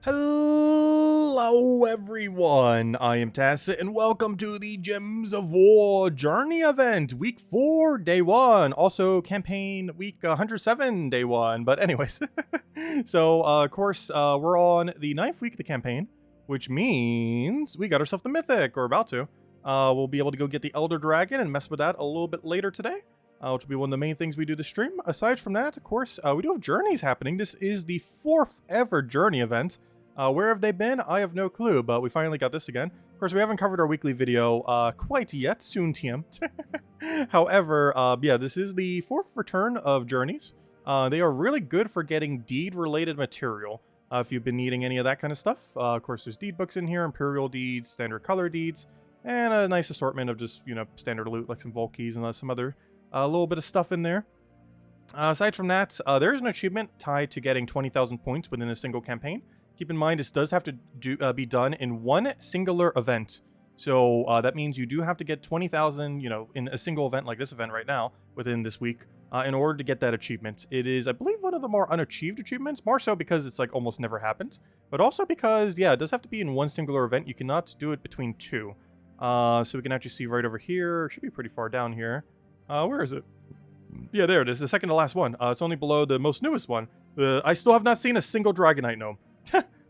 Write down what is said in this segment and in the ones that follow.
Hello everyone, I am Tacit and welcome to the Gems of War Journey event, week 4, day 1, also campaign week 107, day 1, but anyways, so of course we're on the 9th week of the campaign, which means we got ourselves the Mythic, or about to. We'll be able to go get the Elder Dragon and mess with that a little bit later today. Which will be one of the main things we do this stream. Aside from that, of course, we do have journeys happening. This is the 4th ever journey event. Where have they been? I have no clue, but we finally got this again. Of course, we haven't covered our weekly video quite yet, soon TM. However, yeah, this is the 4th return of journeys. They are really good for getting deed-related material. If you've been needing any of that kind of stuff. Of course, there's deed books in here, Imperial deeds, standard color deeds, and a nice assortment of just, you know, standard loot, like some Vault keys and some other little bit of stuff in there. Aside from that, there's an achievement tied to getting 20,000 points within a single campaign. Keep in mind, this does have to be done in one singular event. So that means you do have to get 20,000, you know, in a single event like this event right now, within this week, in order to get that achievement. It is, I believe, one of the more unachieved achievements, more so because it's like almost never happens, but also because, yeah, it does have to be in one singular event. You cannot do it between two. So we can actually see right over here. It should be pretty far down here. Where is it? Yeah, there it is, the second to last one. It's only below the most newest one. I still have not seen a single Dragonite gnome.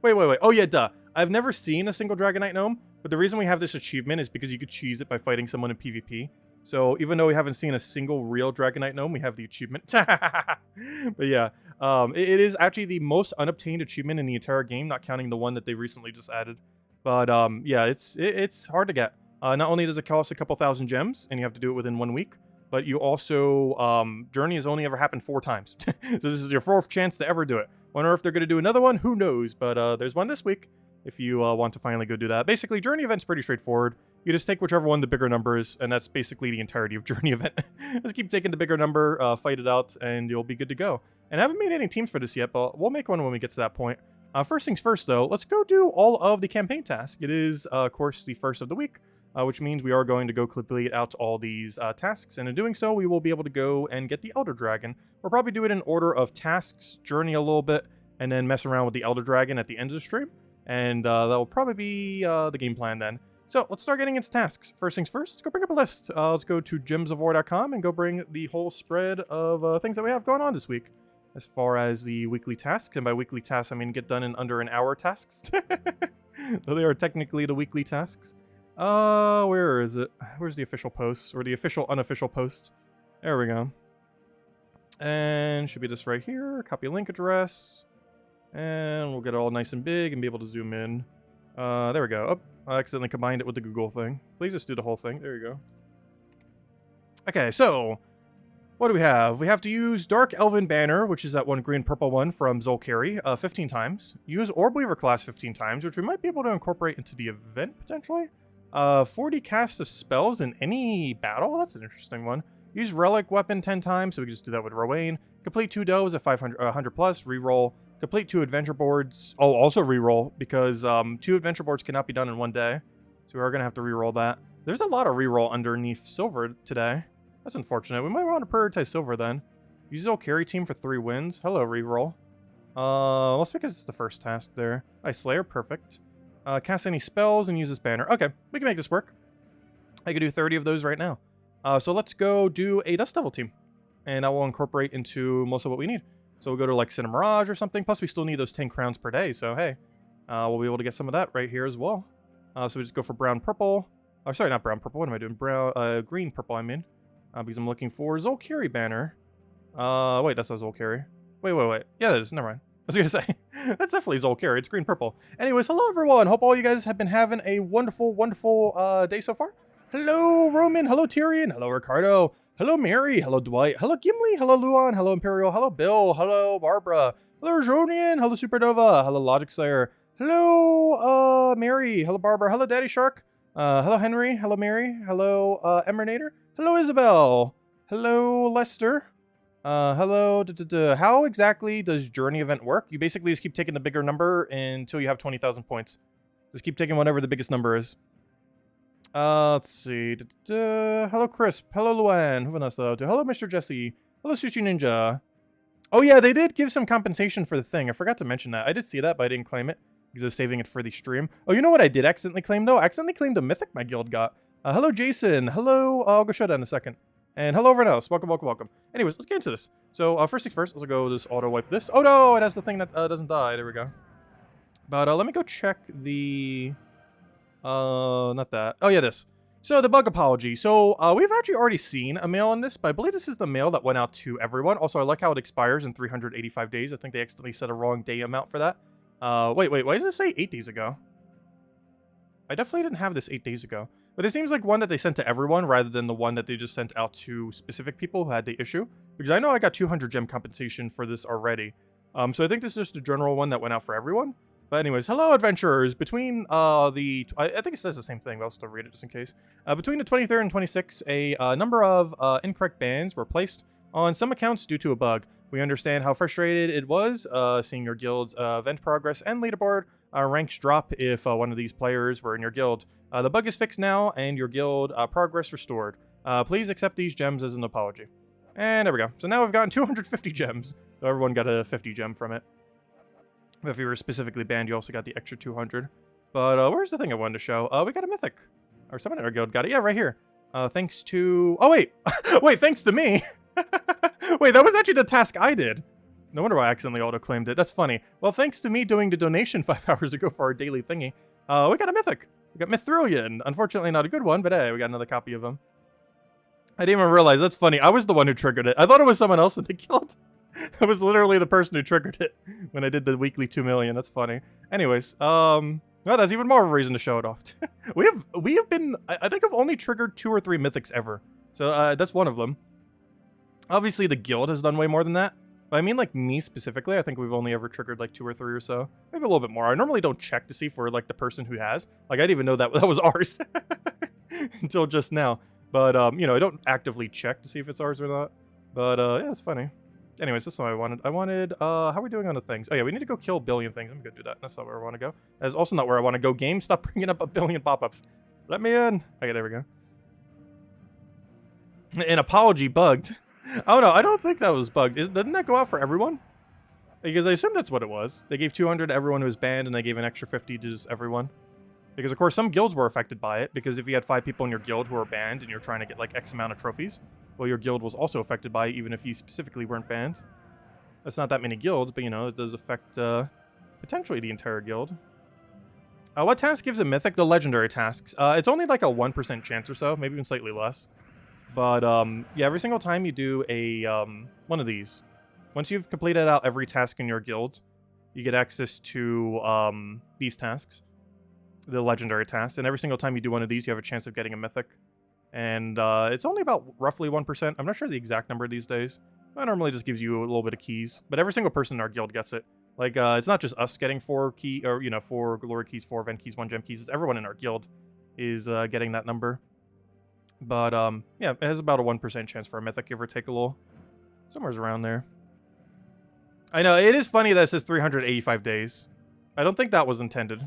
Wait. Oh, yeah, duh. I've never seen a single Dragonite gnome, but the reason we have this achievement is because you could cheese it by fighting someone in PvP. So even though we haven't seen a single real Dragonite gnome, we have the achievement. But yeah, it is actually the most unobtained achievement in the entire game, not counting the one that they recently just added. But yeah, it's hard to get. Not only does it cost a couple thousand gems, and you have to do it within 1 week, but you also, journey has only ever happened 4 times. So this is your 4th chance to ever do it. Wonder if they're going to do another one, who knows, but there's one this week if you want to finally go do that. Basically, journey event's pretty straightforward. You just take whichever one the bigger number is, and that's basically the entirety of journey event. Just keep taking the bigger number, fight it out, and you'll be good to go. And I haven't made any teams for this yet, but we'll make one when we get to that point. First things first, though, let's go do all of the campaign tasks. It is, of course, the first of the week. Which means we are going to go complete out all these tasks, and in doing so, we will be able to go and get the Elder Dragon. We'll probably do it in order of tasks, journey a little bit, and then mess around with the Elder Dragon at the end of the stream, and that'll probably be the game plan then. So let's start getting into tasks. First things first, let's go bring up a list. Let's go to gemsofwar.com and go bring the whole spread of things that we have going on this week. As far as the weekly tasks, and by weekly tasks, I mean get done in under an hour tasks. Though they are technically the weekly tasks. Where is it? Where's the official post? Or the official unofficial post? There we go. And should be this right here. Copy link address. And we'll get it all nice and big and be able to zoom in. There we go. Oh, I accidentally combined it with the Google thing. Please just do the whole thing. There you go. Okay, so what do we have? We have to use Dark Elven Banner, which is that one green-purple one from Zolkari, 15 times. Use Orb Weaver class 15 times, which we might be able to incorporate into the event, potentially. 40 casts of spells in any battle? That's an interesting one. Use Relic Weapon 10 times, so we can just do that with Rowan. Complete 2 does at 100 plus, reroll. Complete 2 adventure boards. Oh, also reroll, because 2 adventure boards cannot be done in 1 day. So we are going to have to reroll that. There's a lot of reroll underneath silver today. That's unfortunate. We might want to prioritize silver then. Use Zolkari team for 3 wins. Hello, reroll. Let's because it's the first task there. Ice Slayer, perfect. Cast any spells and use this banner. Okay, we can make this work. I can do 30 of those right now. So let's go do a Dust Devil team. And I will incorporate into most of what we need. So we'll go to like Cinema Mirage or something. Plus we still need those 10 crowns per day. So hey, we'll be able to get some of that right here as well. So we just go for brown purple. Oh, sorry, not brown purple. What am I doing? Brown, green purple, I mean. Because I'm looking for Zolkari banner. Wait, that's not Zolkari. Wait. Yeah, that is. Never mind. I was going to say, that's definitely Zolkari. It's green-purple. Anyways, hello, everyone. Hope all you guys have been having a wonderful, wonderful day so far. Hello, Roman. Hello, Tyrion. Hello, Ricardo. Hello, Mary. Hello, Dwight. Hello, Gimli. Hello, Luan. Hello, Imperial. Hello, Bill. Hello, Barbara. Hello, Jonian. Hello, Supernova. Hello, Logic Slayer. Hello, Mary. Hello, Barbara. Hello, Daddy Shark. Hello, Henry. Hello, Mary. Hello, Emernator. Hello, Isabel. Hello, Lester. Hello, how exactly does journey event work? You basically just keep taking the bigger number until you have 20,000 points. Just keep taking whatever the biggest number is. Let's see. Hello, Crisp. Hello, Luan. Who else hello to? Hello, Mr. Jesse. Hello, Sushi Ninja. Oh yeah, they did give some compensation for the thing. I forgot to mention that. I did see that, but I didn't claim it. because I was saving it for the stream. Oh, you know what I did accidentally claim, though? I accidentally claimed a Mythic my guild got. Hello, Jason. Hello, I'll go show that in a second. And hello, everyone else. Welcome, welcome, welcome. Anyways, let's get into this. So, first things first, let's go just auto-wipe this. Oh, no, it has the thing that doesn't die. There we go. But let me go check the... not that. Oh, yeah, this. So, the bug apology. So, we've actually already seen a mail on this, but I believe this is the mail that went out to everyone. Also, I like how it expires in 385 days. I think they accidentally set a wrong day amount for that. Wait, why does it say 8 days ago? I definitely didn't have this 8 days ago. But it seems like one that they sent to everyone rather than the one that they just sent out to specific people who had the issue. Because I know I got 200 gem compensation for this already. So I think this is just a general one that went out for everyone. But anyways, hello adventurers. Between I think it says the same thing, but I'll still read it just in case. Between the 23rd and 26th, a number of incorrect bans were placed on some accounts due to a bug. We understand how frustrated it was seeing your guild's event progress and leaderboard ranks drop if one of these players were in your guild. The bug is fixed now, and your guild progress restored. Please accept these gems as an apology. And there we go. So now we've gotten 250 gems. So everyone got a 50 gem from it. If you were specifically banned, you also got the extra 200. But where's the thing I wanted to show? We got a Mythic. Or someone in our guild got it. Yeah, right here. Thanks to... Oh, wait. Wait, thanks to me. Wait, that was actually the task I did. No wonder why I accidentally auto-claimed it. That's funny. Well, thanks to me doing the donation 5 hours ago for our daily thingy, we got a Mythic. We got Mythrillion. Unfortunately, not a good one, but hey, we got another copy of him. I didn't even realize. That's funny. I was the one who triggered it. I thought it was someone else that they killed. I was literally the person who triggered it when I did the weekly 2 million. That's funny. Anyways, well, that's even more of a reason to show it off. we have been... I think I've only triggered 2 or 3 Mythics ever. So that's one of them. Obviously, the guild has done way more than that. But I mean, like, me specifically, I think we've only ever triggered, like, 2 or 3 or so. Maybe a little bit more. I normally don't check to see if we're, like, the person who has. Like, I didn't even know that was ours. Until just now. But, you know, I don't actively check to see if it's ours or not. But, yeah, it's funny. Anyways, this is what I wanted. How are we doing on the things? Oh, yeah, we need to go kill a billion things. I'm gonna do that. That's not where I want to go. That's also not where I want to go. Game, stop bringing up a billion pop-ups. Let me in. Okay, there we go. An apology bugged. Oh no, I don't think that was bugged. Doesn't that go out for everyone? Because I assume that's what it was. They gave 200 to everyone who was banned, and they gave an extra 50 to just everyone. Because of course some guilds were affected by it, because if you had 5 people in your guild who were banned, and you're trying to get like X amount of trophies, well, your guild was also affected by it, even if you specifically weren't banned. That's not that many guilds, but you know, it does affect potentially the entire guild. What task gives a Mythic? The legendary tasks. It's only like a 1% chance or so, maybe even slightly less. But, yeah, every single time you do a, one of these, once you've completed out every task in your guild, you get access to, these tasks, the legendary tasks, and every single time you do one of these, you have a chance of getting a Mythic. And, it's only about roughly 1%. I'm not sure the exact number these days. It normally just gives you a little bit of keys, but every single person in our guild gets it. Like, it's not just us getting 4 glory keys, 4 event keys, 1 gem keys. It's everyone in our guild is, getting that number. But, yeah, it has about a 1% chance for a Mythic, give or take a little. Somewhere's around there. I know, it is funny that it says 385 days. I don't think that was intended.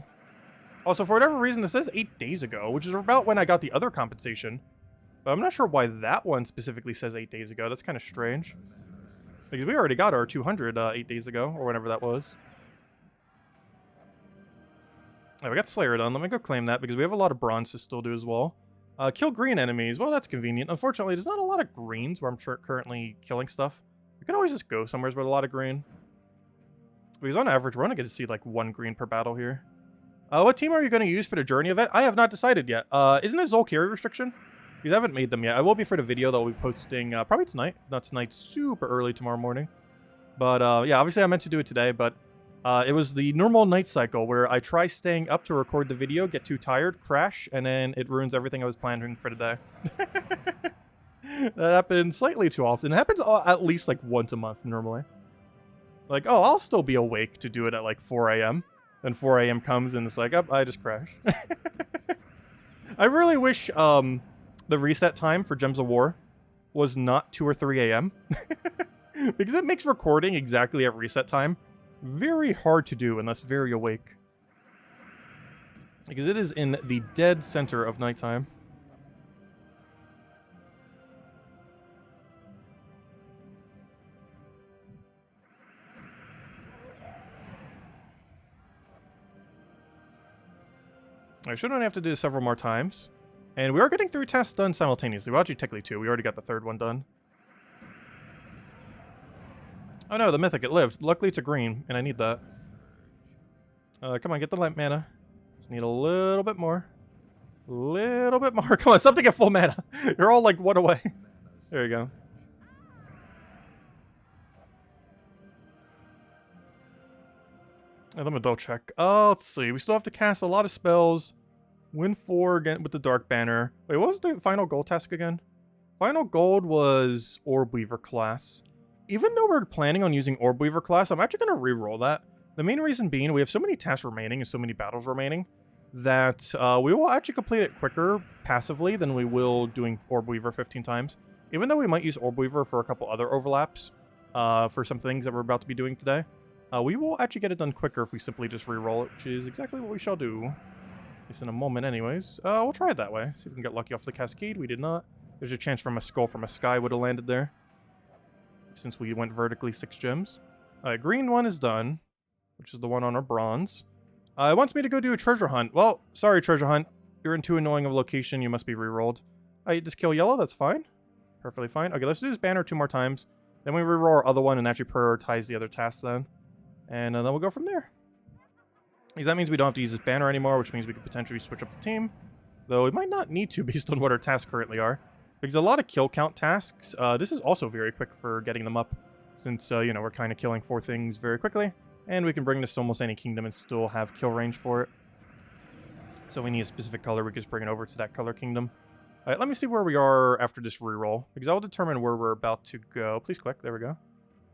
Also, for whatever reason, it says 8 days ago, which is about when I got the other compensation. But I'm not sure why that one specifically says 8 days ago. That's kind of strange. Because we already got our 200 8 days ago, or whenever that was. Yeah, we got Slayer done. Let me go claim that, because we have a lot of bronze to still do as well. Kill green enemies. Well, that's convenient. Unfortunately, there's not a lot of greens where I'm currently killing stuff. You can always just go somewhere with a lot of green. Because on average, we're only going to see like 1 green per battle here. What team are you going to use for the journey event? I have not decided yet. Isn't it Zolkiri restriction? Because I haven't made them yet. I will be for the video that we'll be posting probably tonight. Not tonight, super early tomorrow morning. But yeah, obviously I meant to do it today, but it was the normal night cycle where I try staying up to record the video, get too tired, crash, and then it ruins everything I was planning for the day. That happens slightly too often. It happens at least like once a month normally. Like, oh, I'll still be awake to do it at like 4 a.m. Then 4 a.m. comes and it's like, oh, I just crashed. I really wish the reset time for Gems of War was not 2 or 3 a.m. Because it makes recording exactly at reset time very hard to do unless very awake. Because it is in the dead center of nighttime. I should only have to do this several more times. And we are getting 3 tasks done simultaneously. Well, actually, technically 2. We already got the 3rd one done. Oh no, the Mythic, it lived. Luckily it's a green, and I need that. Come on, get the lamp mana. Just need a little bit more. Little bit more. Come on, something at full mana. You're all like 1 away. There you go. And let me double check. Oh, let's see. We still have to cast a lot of spells. Win 4 again with the Dark Banner. Wait, what was the final gold task again? Final gold was Orb Weaver class. Even though we're planning on using Orb Weaver class, I'm actually going to reroll that. The main reason being we have so many tasks remaining and so many battles remaining that we will actually complete it quicker passively than we will doing Orb Weaver 15 times. Even though we might use Orb Weaver for a couple other overlaps for some things that we're about to be doing today, we will actually get it done quicker if we simply just reroll it, which is exactly what we shall do. At least in a moment anyways. We'll try it that way. See if we can get lucky off the Cascade. We did not. There's a chance from a skull from a sky would have landed there, since we went vertically 6 gems. Green one is done, which is the one on our bronze. It wants me to go do a treasure hunt. Well, sorry, treasure hunt. You're in too annoying of a location. You must be rerolled. Just kill yellow. That's fine. Perfectly fine. Okay, let's do this banner 2 more times. Then we reroll our other one and actually prioritize the other tasks then. And then we'll go from there. Because that means we don't have to use this banner anymore, which means we could potentially switch up the team. Though we might not need to based on what our tasks currently are. Because a lot of kill count tasks, this is also very quick for getting them up. Since, you know, we're kind of killing 4 things very quickly. And we can bring this to almost any kingdom and still have kill range for it. So if we need a specific color, we can just bring it over to that color kingdom. Alright, let me see where we are after this reroll. Because that will determine where we're about to go. Please click, there we go.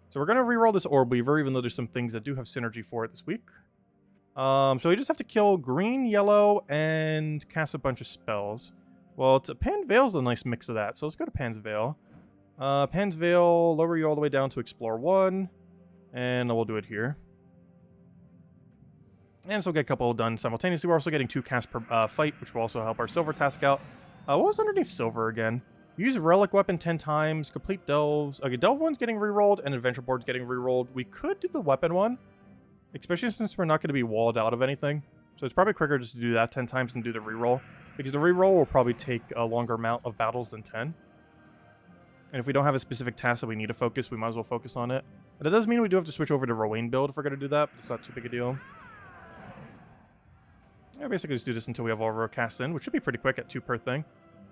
So we're going to reroll this Orb Weaver, even though there's some things that do have synergy for it this week. So we just have to kill green, yellow, and cast a bunch of spells. Well, Pan's Veil's a nice mix of that, so let's go to Pan's Veil. Pan's Veil, lower you all the way down to Explore 1, and we'll do it here. And so we'll get a couple done simultaneously. We're also getting 2 casts per fight, which will also help our silver task out. What was underneath silver again? Use Relic Weapon 10 times, complete Delves. Okay, Delve 1's getting rerolled, and Adventure Board's getting rerolled. We could do the Weapon one, especially since we're not going to be walled out of anything. So it's probably quicker just to do that 10 times and do the reroll. Because the reroll will probably take a longer amount of battles than 10. And if we don't have a specific task that we need to focus, we might as well focus on it. But it does mean we do have to switch over to Rowan build if we're going to do that, but it's not too big a deal. Yeah, basically just do this until we have all of our casts in, which should be pretty quick at 2 per thing.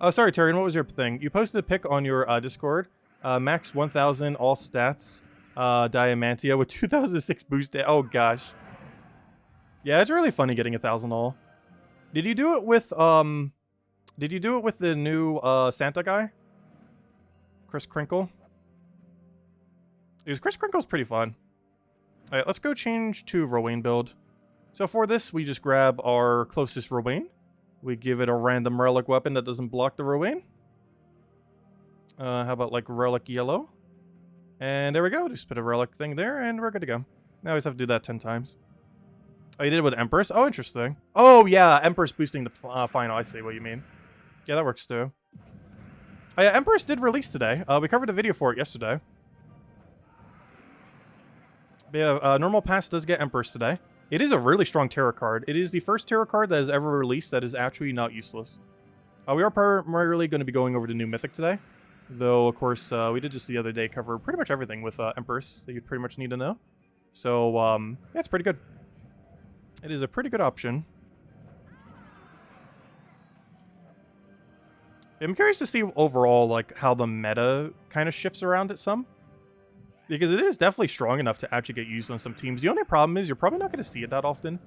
Oh, sorry, Tyrion, what was your thing? You posted a pic on your Discord. Max 1000 all stats, Diamantia with 2006 boost. Oh, gosh. Yeah, it's really funny getting 1000 all. Did you do it with, the new, Santa guy? Chris Crinkle? Because Chris Crinkle's pretty fun. Alright, let's go change to Rowan build. So for this, we just grab our closest Rowan. We give it a random relic weapon that doesn't block the Rowan. How about, like, relic yellow? And there we go. Just put a relic thing there, and we're good to go. Now we just have to do that 10 times. Oh, you did it with Empress? Oh, interesting. Oh, yeah, Empress boosting the final. I see what you mean. Yeah, that works too. Oh, yeah, Empress did release today. We covered a video for it yesterday. But yeah, Normal Pass does get Empress today. It is a really strong tarot card. It is the first tarot card that is ever released that is actually not useless. We are primarily going to be going over to New Mythic today. Though, of course, we did just the other day cover pretty much everything with Empress that you pretty much need to know. So, yeah, it's pretty good. It is a pretty good option. I'm curious to see overall, like, how the meta kind of shifts around it some. Because it is definitely strong enough to actually get used on some teams. The only problem is you're probably not going to see it that often.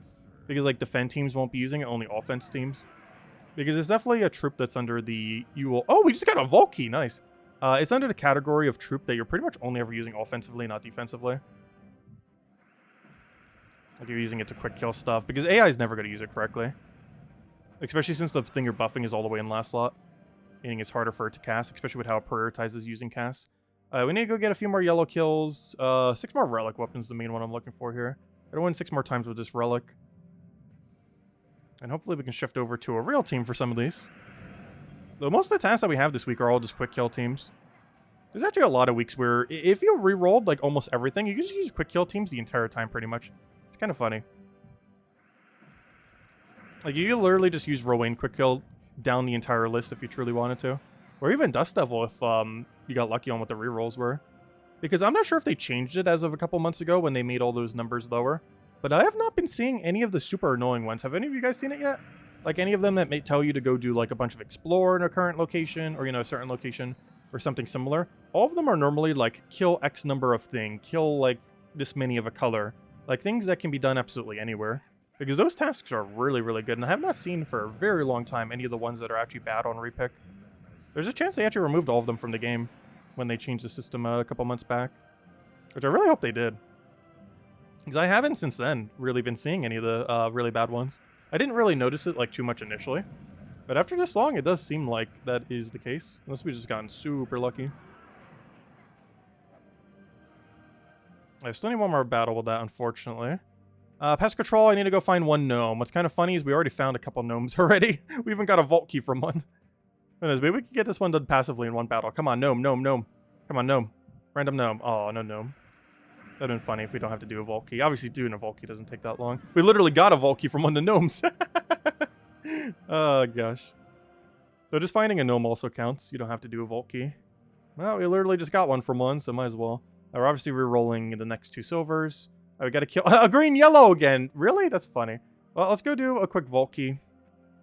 Because, like, defend teams won't be using it, only offense teams. Because it's definitely a troop that's under the... Oh, we just got a Volkey! Nice. It's under the category of troop that you're pretty much only ever using offensively, not defensively. Like, you're using it to quick kill stuff. Because AI is never going to use it correctly. Especially since the thing you're buffing is all the way in last slot. Meaning it's harder for it to cast, especially with how it prioritizes using casts. We need to go get a few more yellow kills. 6 more relic weapons is the main one I'm looking for here. I win 6 more times with this relic. And hopefully we can shift over to a real team for some of these. Though most of the tasks that we have this week are all just quick kill teams. There's actually a lot of weeks where if you re-rolled like almost everything, you can just use quick kill teams the entire time pretty much. It's kind of funny. Like, you can literally just use Rowan Quick Kill down the entire list if you truly wanted to. Or even Dust Devil if you got lucky on what the rerolls were. Because I'm not sure if they changed it as of a couple months ago when they made all those numbers lower. But I have not been seeing any of the super annoying ones. Have any of you guys seen it yet? Like any of them that may tell you to go do like a bunch of explore in a current location or, you know, a certain location or something similar. All of them are normally like kill X number of thing, kill like this many of a color. Like things that can be done absolutely anywhere. Because those tasks are really, really good. And I have not seen for a very long time any of the ones that are actually bad on repick. There's a chance they actually removed all of them from the game when they changed the system a couple months back. Which I really hope they did. Because I haven't since then really been seeing any of the really bad ones. I didn't really notice it like too much initially. But after this long, it does seem like that is the case. Unless we've just gotten super lucky. I still need one more battle with that, unfortunately. Pest Control, I need to go find one gnome. What's kind of funny is we already found a couple gnomes already. We even got a vault key from one. Goodness, maybe we can get this one done passively in one battle. Come on, gnome, gnome, gnome. Come on, gnome. Random gnome. Oh, no gnome. That'd been funny if we don't have to do a vault key. Obviously, doing a vault key doesn't take that long. We literally got a vault key from one of the gnomes. Oh, gosh. So just finding a gnome also counts. You don't have to do a vault key. Well, we literally just got one from one, so might as well. We're obviously re-rolling the next two silvers. We gotta kill a green yellow again. Really? That's funny. Well, let's go do a quick vault key.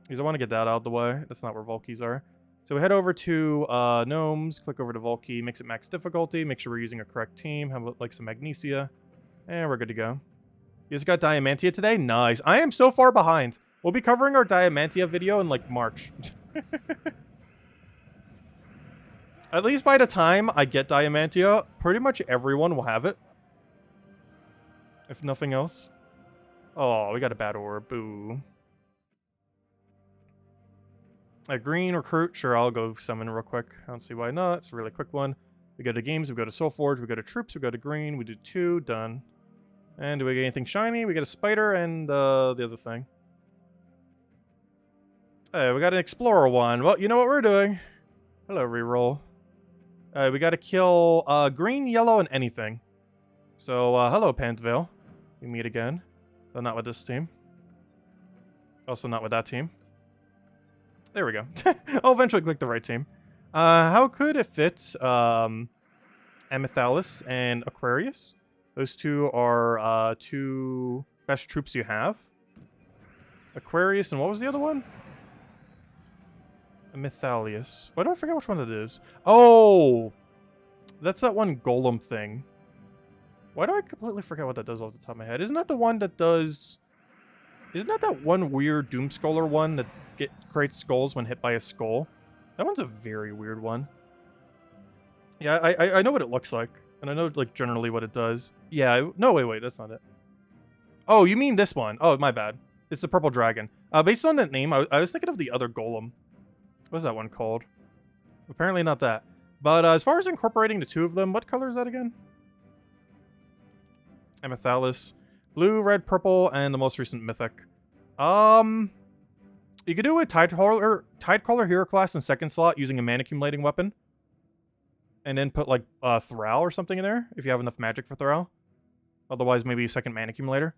Because I want to get that out of the way. That's not where vault keys are. So we head over to gnomes, click over to vault key, mix it max difficulty, make sure we're using a correct team, have like some magnesia, and we're good to go. You just got Diamantia today? Nice. I am so far behind. We'll be covering our Diamantia video in like March. At least by the time I get Diamantia, pretty much everyone will have it. If nothing else. Oh, we got a bad orb. Boo. A green recruit. Sure, I'll go summon real quick. I don't see why not. It's a really quick one. We go to games. We go to Soulforge. We go to troops. We go to green. We do 2. Done. And do we get anything shiny? We get a spider and the other thing. Hey, we got an explorer one. Well, you know what we're doing. Hello, reroll. We got to kill green, yellow, and anything. So, hello, Pantvale. We meet again. Though not with this team. Also not with that team. There we go. I'll eventually click the right team. How could it fit Amethyst and Aquarius? Those two are 2 best troops you have. Aquarius and what was the other one? Amethyst. Why do I forget which one it is? Oh! That's that one golem thing. Why do I completely forget what that does off the top of my head? Isn't that the one that does... Isn't that one weird Doomskuller one that creates skulls when hit by a skull? That one's a very weird one. Yeah, I know what it looks like. And I know, like, generally what it does. Yeah, no, wait, that's not it. Oh, you mean this one. Oh, my bad. It's the purple dragon. Based on that name, I was thinking of the other golem. What's that one called? Apparently not that. But as far as incorporating the 2 of them, what color is that again? Amethyst. Blue, red, purple, and the most recent Mythic. You could do a Tidecaller hero class in second slot using a mana accumulating weapon. And then put, like, Thrall or something in there, if you have enough magic for Thrall. Otherwise, maybe a second mana accumulator.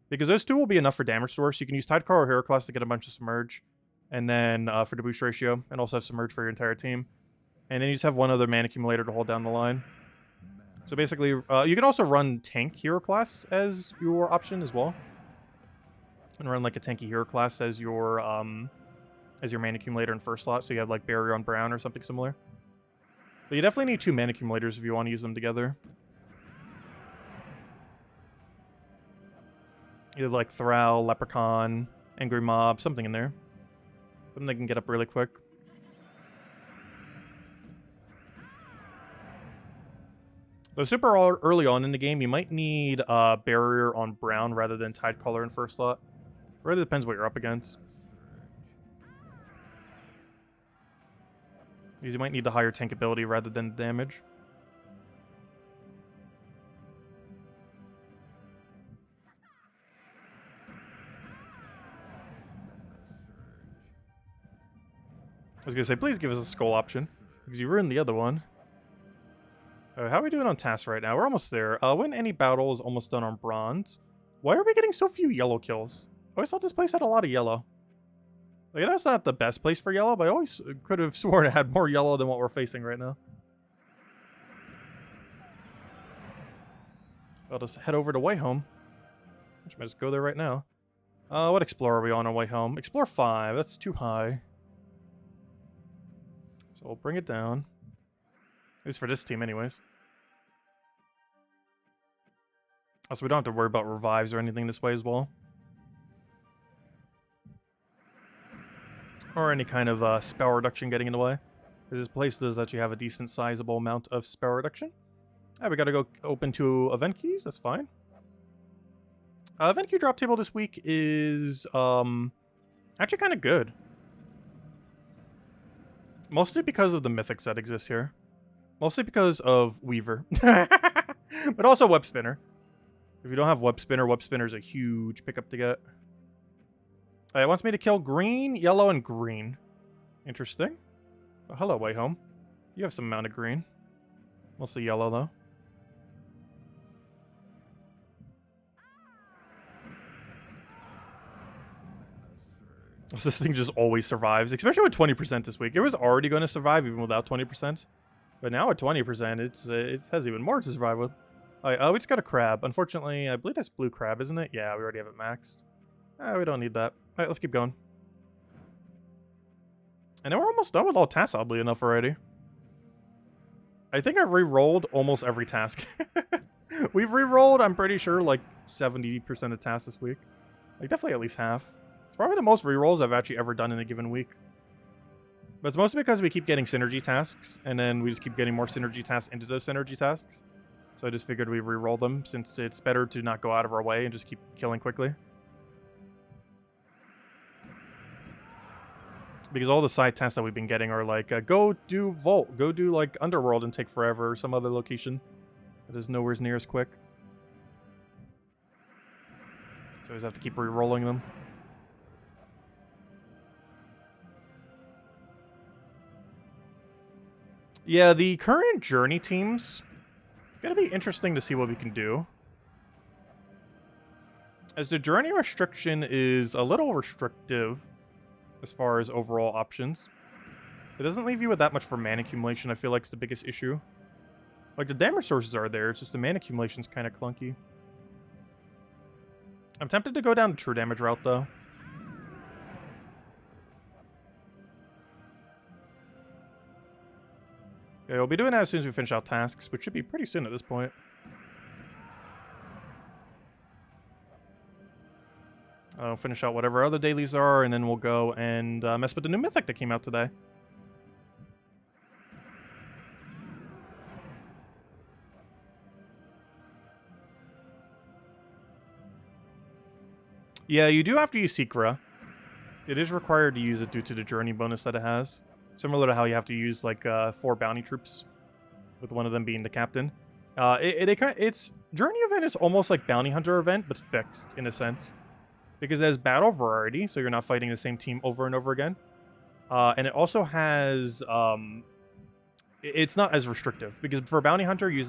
Because those 2 will be enough for damage source. You can use Tidecaller hero class to get a bunch of Submerge. And then for the boost ratio. And also have Submerge for your entire team. And then you just have one other mana accumulator to hold down the line. So basically, you can also run tank hero class as your option as well. And run like a tanky hero class as your mana accumulator in first slot. So you have like Barrier on Brown or something similar. But you definitely need 2 mana accumulators if you want to use them together. Either like Thrall, Leprechaun, Angry Mob, something in there. Something they can get up really quick. Though super early on in the game, you might need Barrier on Brown rather than Tidecaller in first slot. It really depends what you're up against. Because you might need the higher tank ability rather than the damage. I was going to say, please give us a skull option. Because you ruined the other one. How are we doing on tasks right now? We're almost there. Win any battle is almost done on bronze. Why are we getting so few yellow kills? I always thought this place had a lot of yellow. Like, that's not the best place for yellow, but I always could have sworn it had more yellow than what we're facing right now. I'll just head over to way home. Which might just go there right now. What explorer are we on our way home? Explore 5. That's too high. So we'll bring it down. At least for this team, anyways. Also, we don't have to worry about revives or anything this way as well. Or any kind of spell reduction getting in the way. This place does actually have a decent sizable amount of spell reduction. We gotta go open 2 event keys. That's fine. Event key drop table this week is actually kind of good. Mostly because of the mythics that exist here. Mostly because of Weaver. But also Web Spinner. If you don't have Web Spinner is a huge pickup to get. It wants me to kill green, yellow, and green. Interesting. Oh, hello, way home. You have some amount of green. Mostly yellow, though. This thing just always survives, especially with 20% this week. It was already going to survive even without 20%. But now at 20%, it has even more to survive with. Alright, we just got a crab. Unfortunately, I believe that's blue crab, isn't it? Yeah, we already have it maxed. We don't need that. Alright, let's keep going. And then we're almost done with all tasks, oddly enough, already. I think I've re-rolled almost every task. We've re-rolled, I'm pretty sure, like 70% of tasks this week. Like, definitely at least half. It's probably the most re-rolls I've actually ever done in a given week. But it's mostly because we keep getting synergy tasks, and then we just keep getting more synergy tasks into those synergy tasks. So I just figured we'd re-roll them, since it's better to not go out of our way and just keep killing quickly. Because all the side tasks that we've been getting are like, go do Vault, go do like Underworld and take forever, or some other location that is nowhere near as quick. So I just have to keep re-rolling them. Yeah, the current journey teams, gonna be interesting to see what we can do. As the journey restriction is a little restrictive as far as overall options. It doesn't leave you with that much for mana accumulation, I feel like is the biggest issue. Like, the damage sources are there, it's just the mana accumulation's kind of clunky. I'm tempted to go down the true damage route, though. Yeah, we'll be doing that as soon as we finish out tasks, which should be pretty soon at this point. I'll finish out whatever other dailies are, and then we'll go and mess with the new Mythic that came out today. Yeah, you do have to use Secra. It is required to use it due to the journey bonus that it has. Similar to how you have to use, like, 4 bounty troops, with one of them being the captain. It's journey event is almost like bounty hunter event, but fixed, in a sense. Because it has battle variety, so you're not fighting the same team over and over again. And it also has... it's not as restrictive, because for bounty hunter, you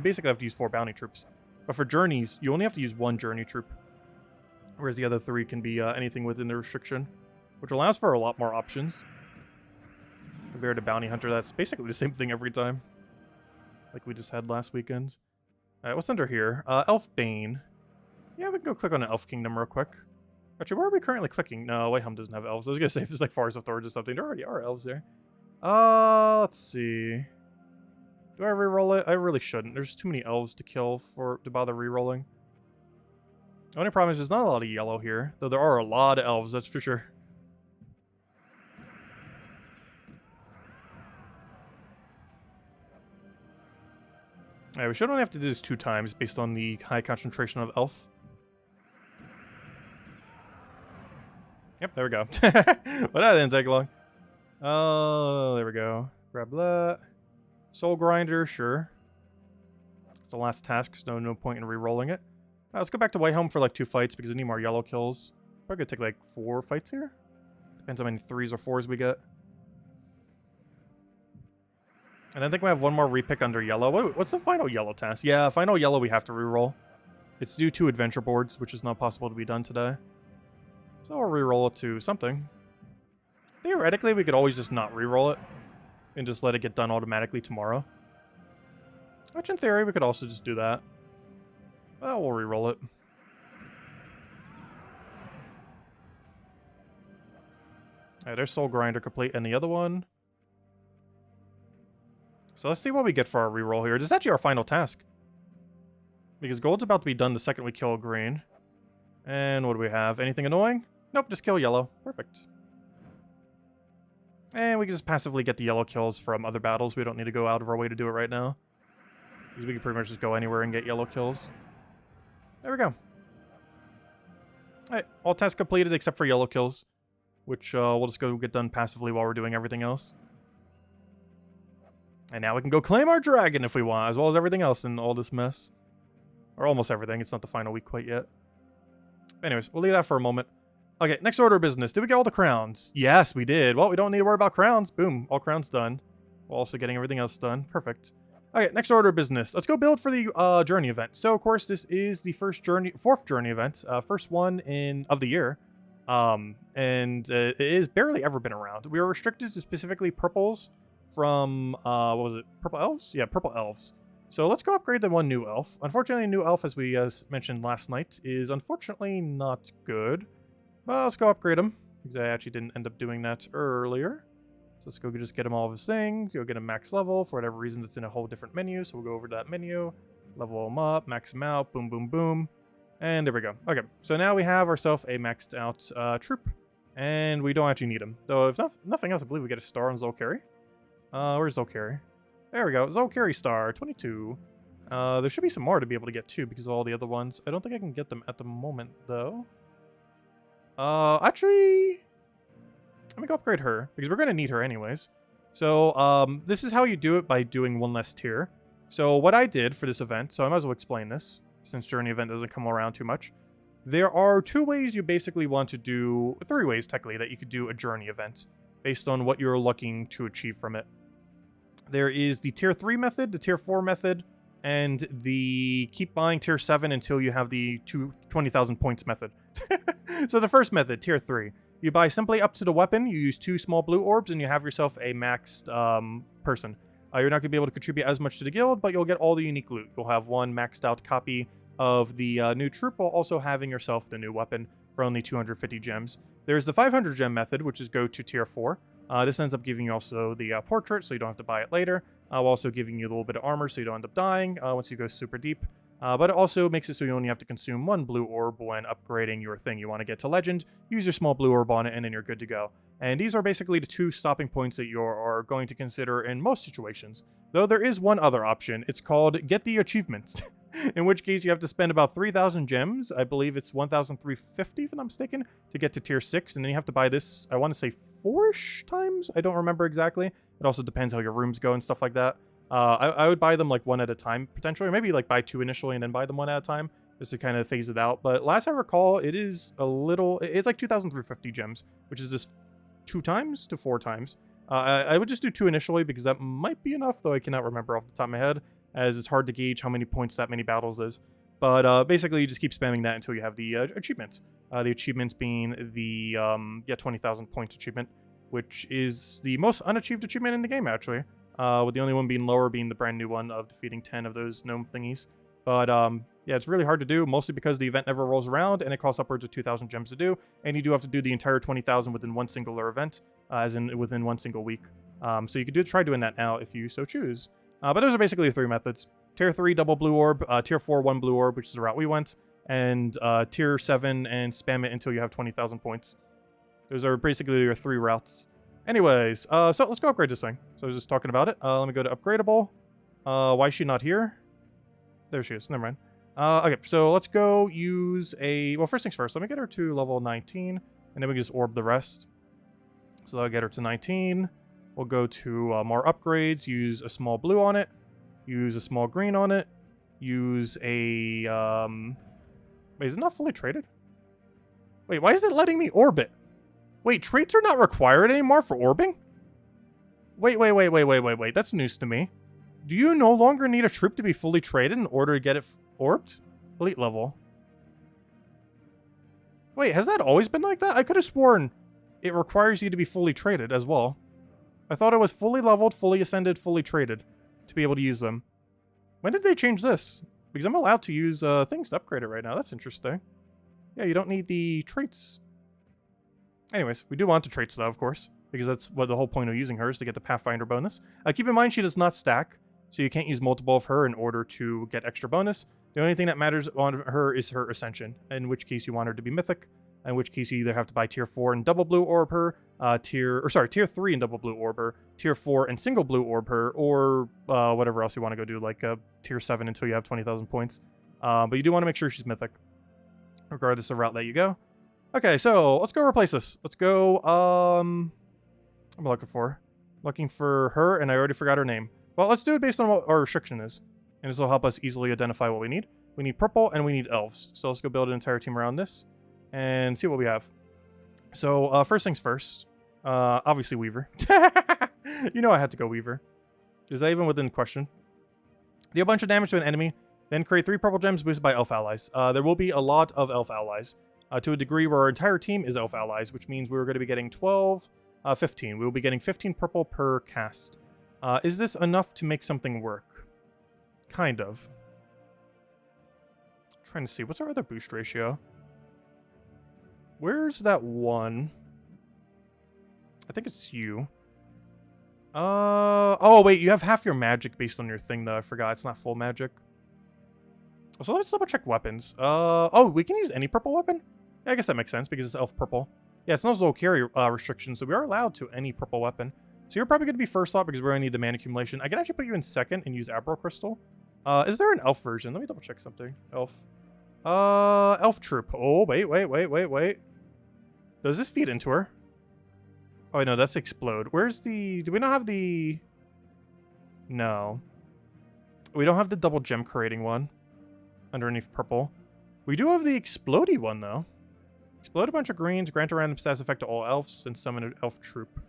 basically have to use 4 bounty troops. But for journeys, you only have to use 1 journey troop. Whereas the other 3 can be anything within the restriction, which allows for a lot more options. Compared to bounty hunter, that's basically the same thing every time. Like we just had last weekend. Alright, what's under here? Elf Bane. Yeah, we can go click on an Elf Kingdom real quick. Actually, where are we currently clicking? No, Wayham doesn't have elves. I was gonna say if it's like Forest of Thorns or something. There already are elves there. Let's see. Do I re-roll it? I really shouldn't. There's too many elves to kill to bother re-rolling. The only problem is there's not a lot of yellow here, though there are a lot of elves, that's for sure. Alright, we should only have to do this 2 times based on the high concentration of elf. Yep, there we go. Well, that didn't take long. Oh, there we go. Grab that. Soul Grinder, sure. It's the last task, so no point in re-rolling it. Let's go back to Way Home for like 2 fights because we need more yellow kills. Probably gonna take like 4 fights here. Depends how many 3s or 4s we get. And I think we have 1 more repick under yellow. What's the final yellow task? Yeah, final yellow we have to re-roll. It's due to adventure boards, which is not possible to be done today. So I'll re-roll it to something. theoretically, we could always just not reroll it and just let it get done automatically tomorrow. Which, in theory, we could also just do that. Well, we'll reroll it. Alright, there's Soul Grinder complete, and the other one. So let's see what we get for our reroll here. This is actually our final task. Because gold's about to be done the second we kill green. And what do we have? Anything annoying? Nope, just kill yellow. Perfect. And we can just passively get the yellow kills from other battles. We don't need to go out of our way to do it right now. Because we can pretty much just go anywhere and get yellow kills. There we go. Alright, all tasks completed except for yellow kills. Which we'll just go get done passively while we're doing everything else. And now we can go claim our dragon if we want, as well as everything else in all this mess. Or almost everything. It's not the final week quite yet. Anyways, we'll leave that for a moment. Okay, next order of business. Did we get all the crowns? Yes, we did. Well, we don't need to worry about crowns. Boom, all crowns done. We're also getting everything else done. Perfect. Okay, next order of business. Let's go build for the journey event. So, of course, this is the fourth journey event. First one of the year. And it has barely ever been around. We are restricted to specifically purples from, what was it? Purple elves? Yeah, purple elves. So let's go upgrade the one new elf. Unfortunately, a new elf, as we mentioned last night, is unfortunately not good. Well, let's go upgrade him, because I actually didn't end up doing that earlier. So let's go just get him all of his things, go get him max level. For whatever reason, it's in a whole different menu, so we'll go over to that menu, level him up, max him out, boom, boom, boom. And there we go. Okay, so now we have ourselves a maxed out troop, and we don't actually need him. Though, if nothing else, I believe we get a star on Zolkari. Where's Zolkari? There we go. Zolkari star, 22. There should be some more to be able to get too, because of all the other ones. I don't think I can get them at the moment, though. Actually, let me go upgrade her, because we're going to need her anyways. So, this is how you do it by doing one less tier. So, what I did for this event, so I might as well explain this, since Journey event doesn't come around too much. There are two ways you basically want to do, three ways technically, that you could do a Journey event, based on what you're looking to achieve from it. There is the tier 3 method, the tier 4 method, and the keep buying tier 7 until you have the 20,000 points method. So the first method, tier 3. You buy simply up to the weapon, you use 2 small blue orbs, and you have yourself a maxed person. You're not going to be able to contribute as much to the guild, but you'll get all the unique loot. You'll have one maxed out copy of the new troop, while also having yourself the new weapon for only 250 gems. There's the 500 gem method, which is go to tier 4. This ends up giving you also the portrait, so you don't have to buy it later. While also giving you a little bit of armor, so you don't end up dying once you go super deep. But it also makes it so you only have to consume 1 blue orb when upgrading your thing. You want to get to legend, use your small blue orb on it, and then you're good to go. And these are basically the 2 stopping points that you are going to consider in most situations. Though there is one other option. It's called get the achievements. In which case you have to spend about 3,000 gems. I believe it's 1,350 if I'm not mistaken, to get to tier 6. And then you have to buy this, I want to say 4-ish times? I don't remember exactly. It also depends how your rooms go and stuff like that. I would buy them like 1 at a time, potentially. Or maybe like buy 2 initially and then buy them 1 at a time, just to kind of phase it out. But last I recall, it is a little... It's like 2,350 gems, which is just 2 times to 4 times. I would just do 2 initially, because that might be enough, though I cannot remember off the top of my head, as it's hard to gauge how many points that many battles is. But basically, you just keep spamming that until you have the achievements. The achievements being the 20,000 points achievement, which is the most unachieved achievement in the game, actually. With the only one being lower being the brand new one of defeating 10 of those gnome thingies. But yeah, it's really hard to do, mostly because the event never rolls around, and it costs upwards of 2,000 gems to do, and you do have to do the entire 20,000 within one singular event, as in within one single week. So you could try doing that now if you so choose. But those are basically the 3 methods. Tier 3, double blue orb. Tier 4, 1 blue orb, which is the route we went. And Tier 7, and spam it until you have 20,000 points. Those are basically your 3 routes. Anyways, so let's go upgrade this thing. So I was just talking about it. Let me go to upgradable. Why is she not here? There she is. Never mind. Okay, so let's go use a... Well, first things first. Let me get her to level 19. And then we can just orb the rest. So I'll get her to 19. We'll go to more upgrades, use a small blue on it, use a small green on it, use a... Wait, is it not fully traded? Wait, why is it letting me orbit? Wait, traits are not required anymore for orbing? Wait, that's news to me. Do you no longer need a troop to be fully traded in order to get it orbed? Elite level. Wait, has that always been like that? I could have sworn... it requires you to be fully traded as well. I thought it was fully leveled, fully ascended, fully traded to be able to use them. When did they change this? Because I'm allowed to use things to upgrade it right now. That's interesting. Yeah, you don't need the traits. Anyways, we do want the traits though, of course, because that's what the whole point of using her is, to get the Pathfinder bonus. Keep in mind she does not stack, so you can't use multiple of her in order to get extra bonus. The only thing that matters on her is her Ascension, in which case you want her to be Mythic, in which case you either have to buy Tier 4 and double blue orb her, Tier 3 and double blue orb her, Tier 4 and single blue orb her, or whatever else you want to go do, like Tier 7 until you have 20,000 points. But you do want to make sure she's Mythic, regardless of route that you go. Okay, so let's go replace this. Let's go, I'm looking for her, and I already forgot her name. Well, let's do it based on what our restriction is, and this will help us easily identify what we need. We need purple, and we need elves. So let's go build an entire team around this, and see what we have. So, first things first, obviously Weaver. You know I had to go Weaver. Is that even within question? Deal a bunch of damage to an enemy, then create 3 purple gems boosted by elf allies. There will be a lot of elf allies. To a degree where our entire team is elf allies, which means we're going to be getting 15. We will be getting 15 purple per cast. Is this enough to make something work? Kind of. Trying to see, what's our other boost ratio? Where's that one? I think it's you. Oh wait, you have half your magic based on your thing though. I forgot, it's not full magic. So let's double check weapons. Oh, we can use any purple weapon? Yeah, I guess that makes sense because it's elf purple. Yeah, it's no low carry restrictions, so we are allowed to any purple weapon. So you're probably going to be first slot because we're going to need the mana accumulation. I can actually put you in second and use Abro Crystal. Is there an elf version? Let me double check something. Elf. Elf troop. Oh, wait. Does this feed into her? Oh, no, that's explode. Where's the... Do we not have the... No. We don't have the double gem creating one underneath purple. We do have the explodey one, though. Explode a bunch of greens, grant a random status effect to all elves, and summon an elf troop.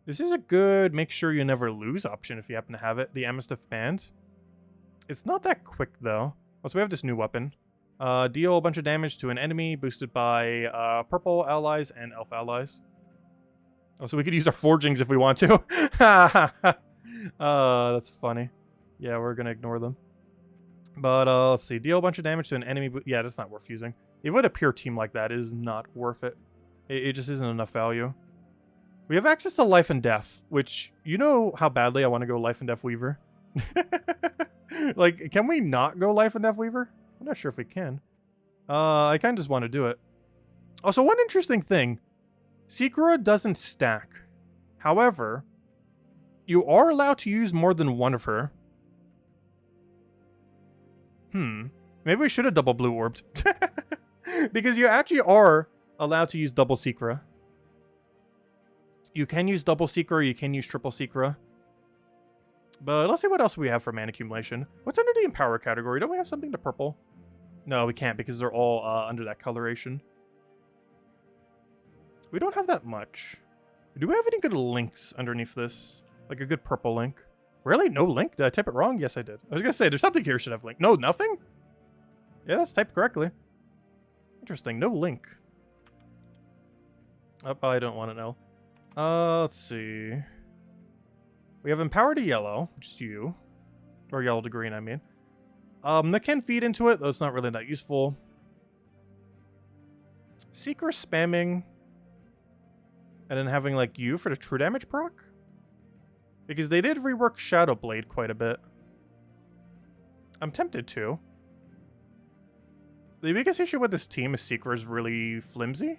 This is a good make sure you never lose option if you happen to have it. The Amistef Band. It's not that quick, though. Oh, so we have this new weapon. Deal a bunch of damage to an enemy, boosted by purple allies and elf allies. Oh, so we could use our forgings if we want to. That's funny. Yeah, we're going to ignore them. But let's see. Deal a bunch of damage to an enemy. Yeah, that's not worth using. Even with a pure team like that, it is not worth it. It just isn't enough value. We have access to Life and Death, which, you know how badly I want to go Life and Death Weaver? Like, can we not go Life and Death Weaver? I'm not sure if we can. I kind of just want to do it. Also, one interesting thing. Secra doesn't stack. However, you are allowed to use more than one of her. Maybe we should have double blue orbed. Because you actually are allowed to use double Secra. You can use double Secra, you can use triple Secra. But let's see what else we have for mana accumulation. What's under the Empower category? Don't we have something to purple? No, we can't because they're all under that coloration. We don't have that much. Do we have any good links underneath this? Like a good purple link? Really? No link? Did I type it wrong? Yes, I did. I was going to say, there's something here should have link. No, nothing? Yeah, that's typed correctly. Interesting. No link. Oh, I don't want to know. Let's see. We have Empower to Yellow, which is you. Or Yellow to Green, I mean. That can feed into it, though it's not really that useful. Seeker spamming. And then having, like, you for the true damage proc? Because they did rework Shadow Blade quite a bit. I'm tempted to. The biggest issue with this team is Seeker is really flimsy.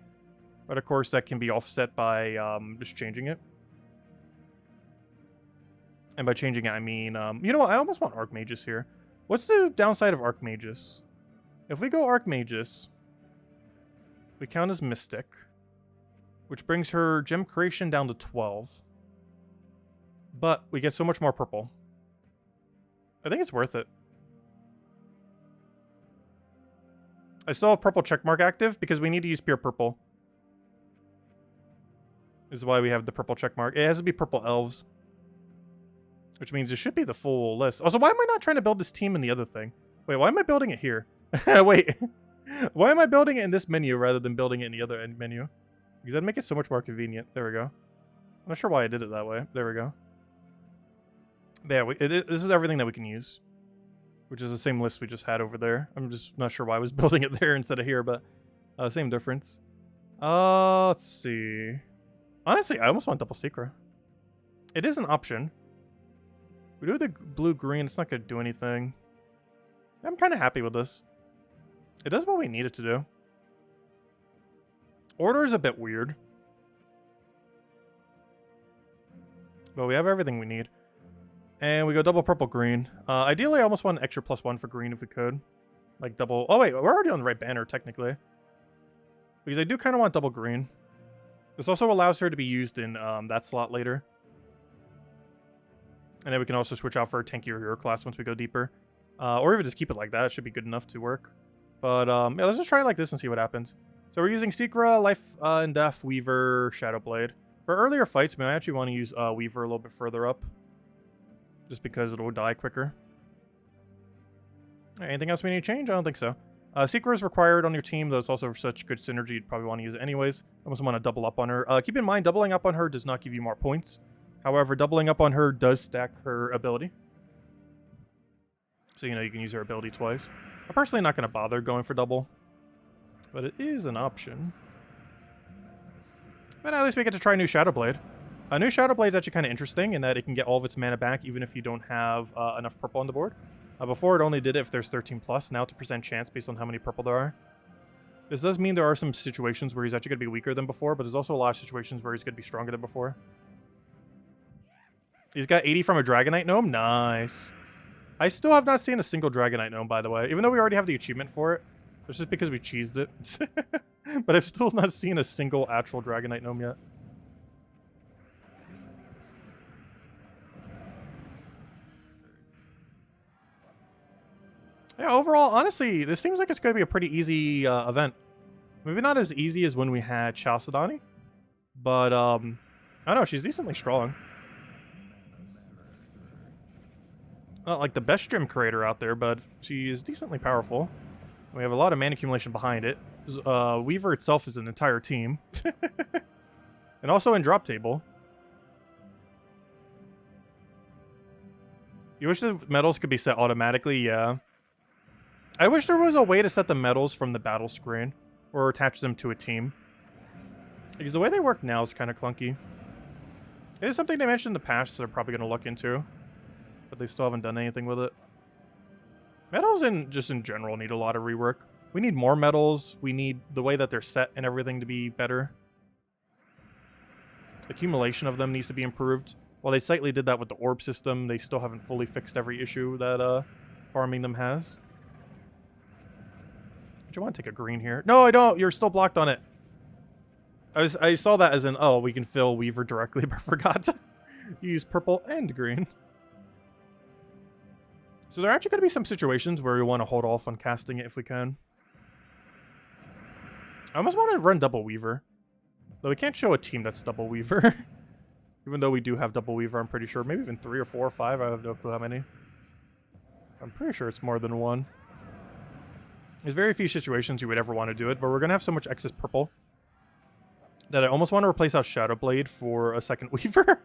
But of course that can be offset by just changing it. And by changing it, I mean... you know what? I almost want Archmagus here. What's the downside of Archmagus? If we go Archmagus, we count as Mystic. Which brings her gem creation down to 12. But we get so much more purple. I think it's worth it. I still have purple checkmark active because we need to use pure purple. This is why we have the purple checkmark. It has to be purple elves. Which means it should be the full list. Also, why am I not trying to build this team in the other thing? Wait, why am I building it here? Wait. Why am I building it in this menu rather than building it in the other end menu? Because that'd make it so much more convenient. There we go. I'm not sure why I did it that way. There we go. But yeah, this is everything that we can use. Which is the same list we just had over there. I'm just not sure why I was building it there instead of here, but same difference. Let's see. Honestly, I almost want double Secra. It is an option. We do the blue-green. It's not going to do anything. I'm kind of happy with this. It does what we need it to do. Order is a bit weird. But we have everything we need. And we go double purple-green. Ideally, I almost want an extra +1 for green if we could. Like double... Oh, wait. We're already on the right banner, technically. Because I do kind of want double green. This also allows her to be used in that slot later. And then we can also switch out for a tankier hero class once we go deeper. Or even just keep it like that. It should be good enough to work. But yeah, let's just try it like this and see what happens. So we're using Secra, Life and Death, Weaver, Shadowblade. For earlier fights, I actually want to use Weaver a little bit further up. Just because it'll die quicker. Anything else we need to change? I don't think so. Secra is required on your team, though it's also such good synergy, you'd probably want to use it anyways. I almost want to double up on her. Keep in mind, doubling up on her does not give you more points. However, doubling up on her does stack her ability. So, you know, you can use her ability twice. I'm personally not going to bother going for double. But it is an option. But at least we get to try new Shadowblade. New Shadowblade is actually kind of interesting in that it can get all of its mana back even if you don't have enough purple on the board. Before it only did it if there's 13+. Now it's a percent chance based on how many purple there are. This does mean there are some situations where he's actually going to be weaker than before, but there's also a lot of situations where he's going to be stronger than before. He's got 80 from a Dragonite Gnome. Nice. I still have not seen a single Dragonite Gnome, by the way. Even though we already have the achievement for it. It's just because we cheesed it. But I've still not seen a single actual Dragonite Gnome yet. Yeah, overall, honestly, this seems like it's going to be a pretty easy event. Maybe not as easy as when we had Chalcedony. But, I don't know, she's decently strong. Not like the best gym creator out there, but she is decently powerful. We have a lot of mana accumulation behind it. Weaver itself is an entire team. And also in drop table. You wish the medals could be set automatically? Yeah. I wish there was a way to set the medals from the battle screen. Or attach them to a team. Because the way they work now is kind of clunky. It is something they mentioned in the past, so they're probably going to look into. But they still haven't done anything with it. Medals just in general need a lot of rework. We need more medals. We need the way that they're set and everything to be better. Accumulation of them needs to be improved. While they slightly did that with the orb system, they still haven't fully fixed every issue that farming them has. Do you want to take a green here? No, I don't. You're still blocked on it. I saw that as an, oh, we can fill Weaver directly, but I forgot to use purple and green. So there are actually going to be some situations where we want to hold off on casting it if we can. I almost want to run double Weaver. Though we can't show a team that's double Weaver. Even though we do have double Weaver, I'm pretty sure. Maybe even 3 or 4 or 5. I have no clue how many. I'm pretty sure it's more than one. There's very few situations you would ever want to do it, but we're going to have so much excess purple that I almost want to replace our Shadowblade for a second Weaver.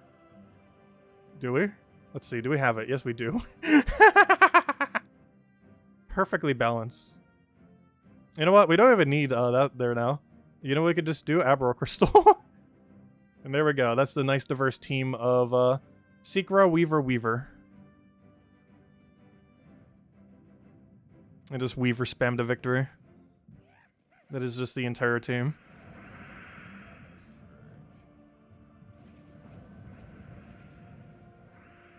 Do we? Let's see. Do we have it? Yes, we do. Perfectly balanced. You know what? We don't even need that there now. You know what we could just do? Abro Crystal. And there we go. That's the nice diverse team of Secra, Weaver, Weaver. And just Weaver spam to victory. That is just the entire team.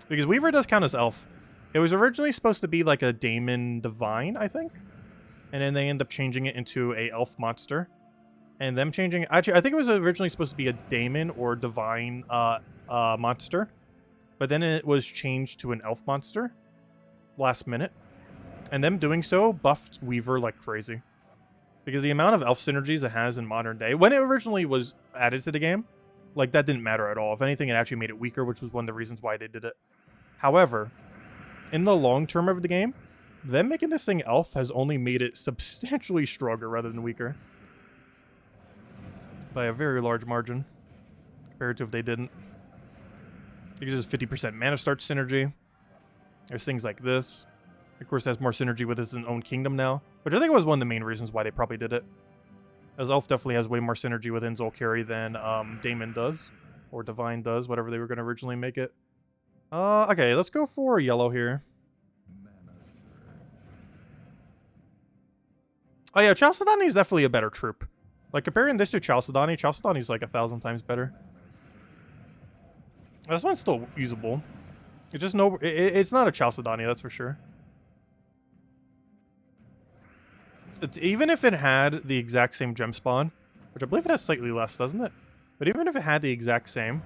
Because Weaver does count as elf. It was originally supposed to be like a Daemon Divine, I think. And then they end up changing it into a elf monster. And them changing... Actually, I think it was originally supposed to be a Daemon or Divine monster. But then it was changed to an elf monster. Last minute. And them doing so buffed Weaver like crazy. Because the amount of elf synergies it has in modern day... When it originally was added to the game, like, that didn't matter at all. If anything, it actually made it weaker, which was one of the reasons why they did it. However, in the long term of the game, them making this thing elf has only made it substantially stronger rather than weaker. by a very large margin compared to if they didn't. Because there's 50% mana start synergy. There's things like this. Of course, it has more synergy with its own kingdom now, which I think was one of the main reasons why they probably did it. As Elf definitely has way more synergy with Zolkari than Daemon does, or Divine does, whatever they were going to originally make it. Okay, let's go for yellow here. Oh yeah, Chalcedony is definitely a better troop. Like, comparing this to Chalcedony is like 1,000 times better. This one's still usable. It's just no... It's not a Chalcedony, that's for sure. Even if it had the exact same gem spawn, which I believe it has slightly less, doesn't it? But even if it had the exact same,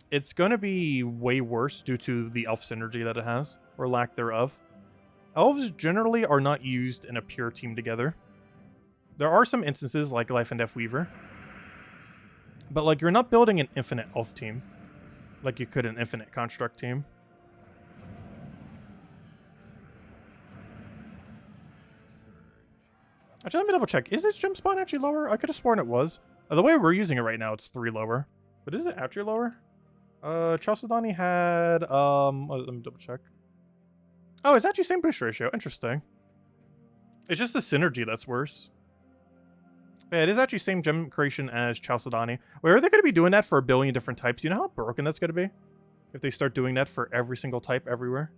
it's going to be way worse due to the elf synergy that it has, or lack thereof. Elves generally are not used in a pure team together. There are some instances like Life and Death Weaver, but like you're not building an infinite elf team like you could an infinite construct team. Actually, let me double check. Is this gem spawn actually lower? I could have sworn it was. The way we're using it right now, it's 3 lower. But is it actually lower? Chalcedony had, let me double check. Oh, it's actually same boost ratio. Interesting. It's just the synergy that's worse. Yeah, it is actually same gem creation as Chalcedony. Wait, are they going to be doing that for a billion different types? Do you know how broken that's going to be? If they start doing that for every single type everywhere?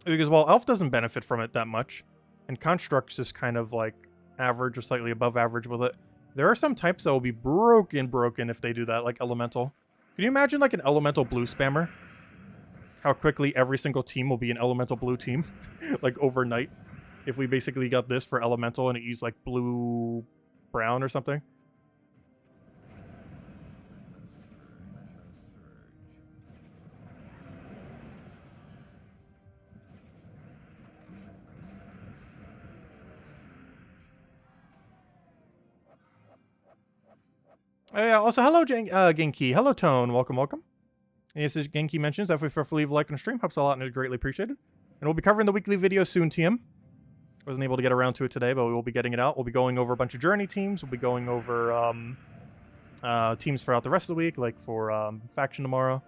Because, well, Elf doesn't benefit from it that much. And Construct's just kind of like average or slightly above average with it. There are some types that will be broken if they do that, like Elemental. Can you imagine like an Elemental blue spammer? How quickly every single team will be an Elemental blue team, like overnight. If we basically got this for Elemental and it used like blue-brown or something. Yeah, also, hello, Genki. Hello, Tone. Welcome, welcome. And yes, as Genki mentions, definitely feel free to leave a like on the stream. Helps a lot and is greatly appreciated. And we'll be covering the weekly video soon, TM. I wasn't able to get around to it today, but we will be getting it out. We'll be going over a bunch of Journey teams. We'll be going over teams throughout the rest of the week, like for Faction tomorrow.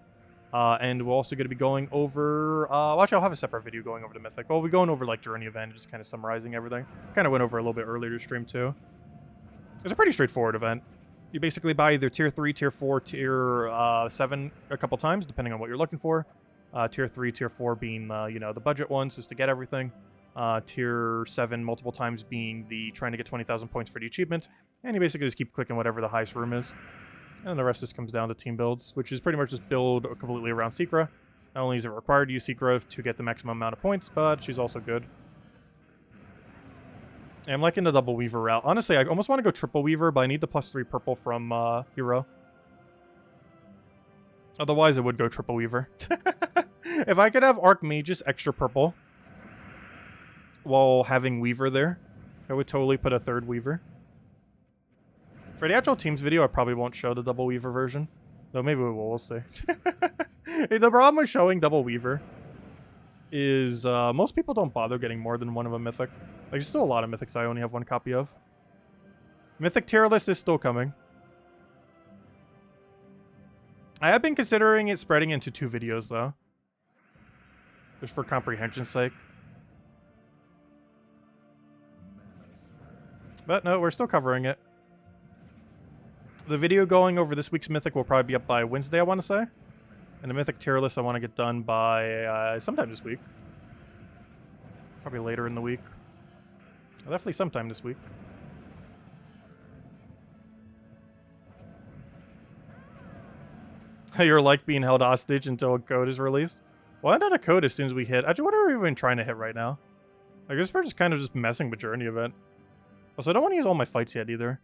And we're also going to be going over... actually, I'll have a separate video going over the Mythic. We'll be going over like Journey event, just kind of summarizing everything. Kind of went over a little bit earlier to stream, too. It's a pretty straightforward event. You basically buy either Tier 3, Tier 4, Tier 7 a couple times, depending on what you're looking for. Tier 3, Tier 4 being, you know, the budget ones, just to get everything. Tier 7 multiple times being the trying to get 20,000 points for the achievement. And you basically just keep clicking whatever the highest room is. And the rest just comes down to team builds, which is pretty much just build completely around Secra. Not only is it required to use Secra to get the maximum amount of points, but she's also good. I'm liking the double Weaver route. Honestly, I almost want to go triple Weaver, but I need the +3 purple from Hero. Otherwise, I would go triple Weaver. If I could have Archmage's extra purple while having Weaver there, I would totally put a 3rd Weaver. For the actual teams video, I probably won't show the double Weaver version. Though maybe we will, we'll see. The problem with showing double Weaver is most people don't bother getting more than one of a Mythic. Like, there's still a lot of Mythics I only have 1 copy of. Mythic tier list is still coming. I have been considering it spreading into 2 videos, though. Just for comprehension's sake. But no, we're still covering it. The video going over this week's Mythic will probably be up by Wednesday, I want to say. And the Mythic tier list I want to get done by sometime this week. Probably later in the week. Definitely sometime this week. You're like being held hostage until a code is released? Why not a code as soon as we hit? Actually, what are we even trying to hit right now? I guess we're just kind of just messing with Journey event. Also, I don't want to use all my fights yet either.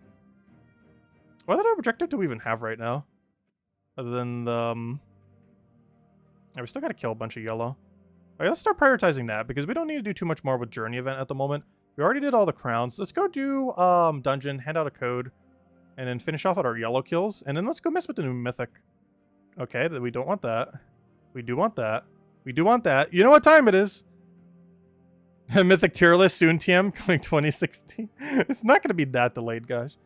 What other objective do we even have right now? Other than the... Yeah, we still got to kill a bunch of yellow. Alright, let's start prioritizing that, because we don't need to do too much more with Journey event at the moment. We already did all the crowns. Let's go do dungeon, hand out a code, and then finish off at our yellow kills. And then let's go mess with the new Mythic. Okay, we don't want that. We do want that. We do want that. You know what time it is? Mythic tier list soon, TM, coming 2016. It's not going to be that delayed, guys.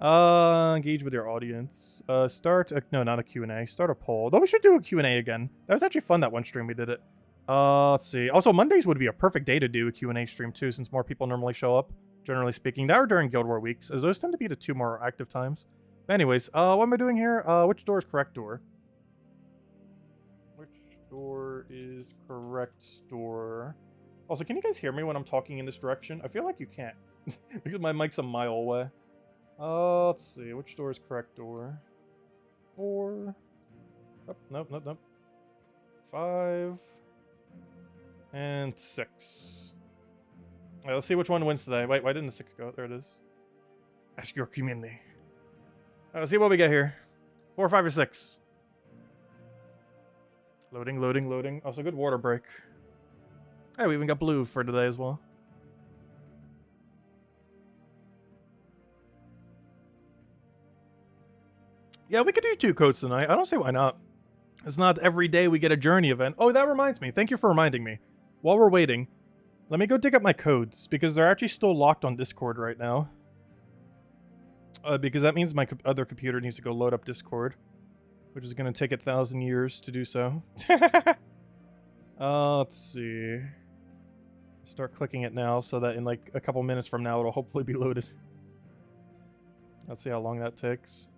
Engage with your audience. Start a, no, not a Q&A. Start a poll. Though we should do a Q&A again. That was actually fun that one stream we did it. Let's see. Also, Mondays would be a perfect day to do a Q&A stream too, since more people normally show up, generally speaking. That or during Guild War weeks, as those tend to be the 2 more active times. But anyways, what am I doing here? Which door is correct door? Which door is correct door? Also, can you guys hear me when I'm talking in this direction? I feel like you can't, because my mic's a mile away. Let's see. Which door is correct door? 4. Oh, nope. 5. And 6. Alright, let's see which one wins today. Wait, why didn't the 6 go? There it is. Ask your community. Alright, let's see what we get here. 4, 5, or 6. Loading. Also, good water break. Hey, we even got blue for today as well. Yeah, we could do 2 codes tonight. I don't see why not. It's not every day we get a journey event. Oh, that reminds me. Thank you for reminding me. While we're waiting, let me go dig up my codes, because they're actually still locked on Discord right now. Because that means my other computer needs to go load up Discord, which is going to take 1,000 years to do so. Let's see. Start clicking it now so that in like a couple minutes from now it'll hopefully be loaded. Let's see how long that takes.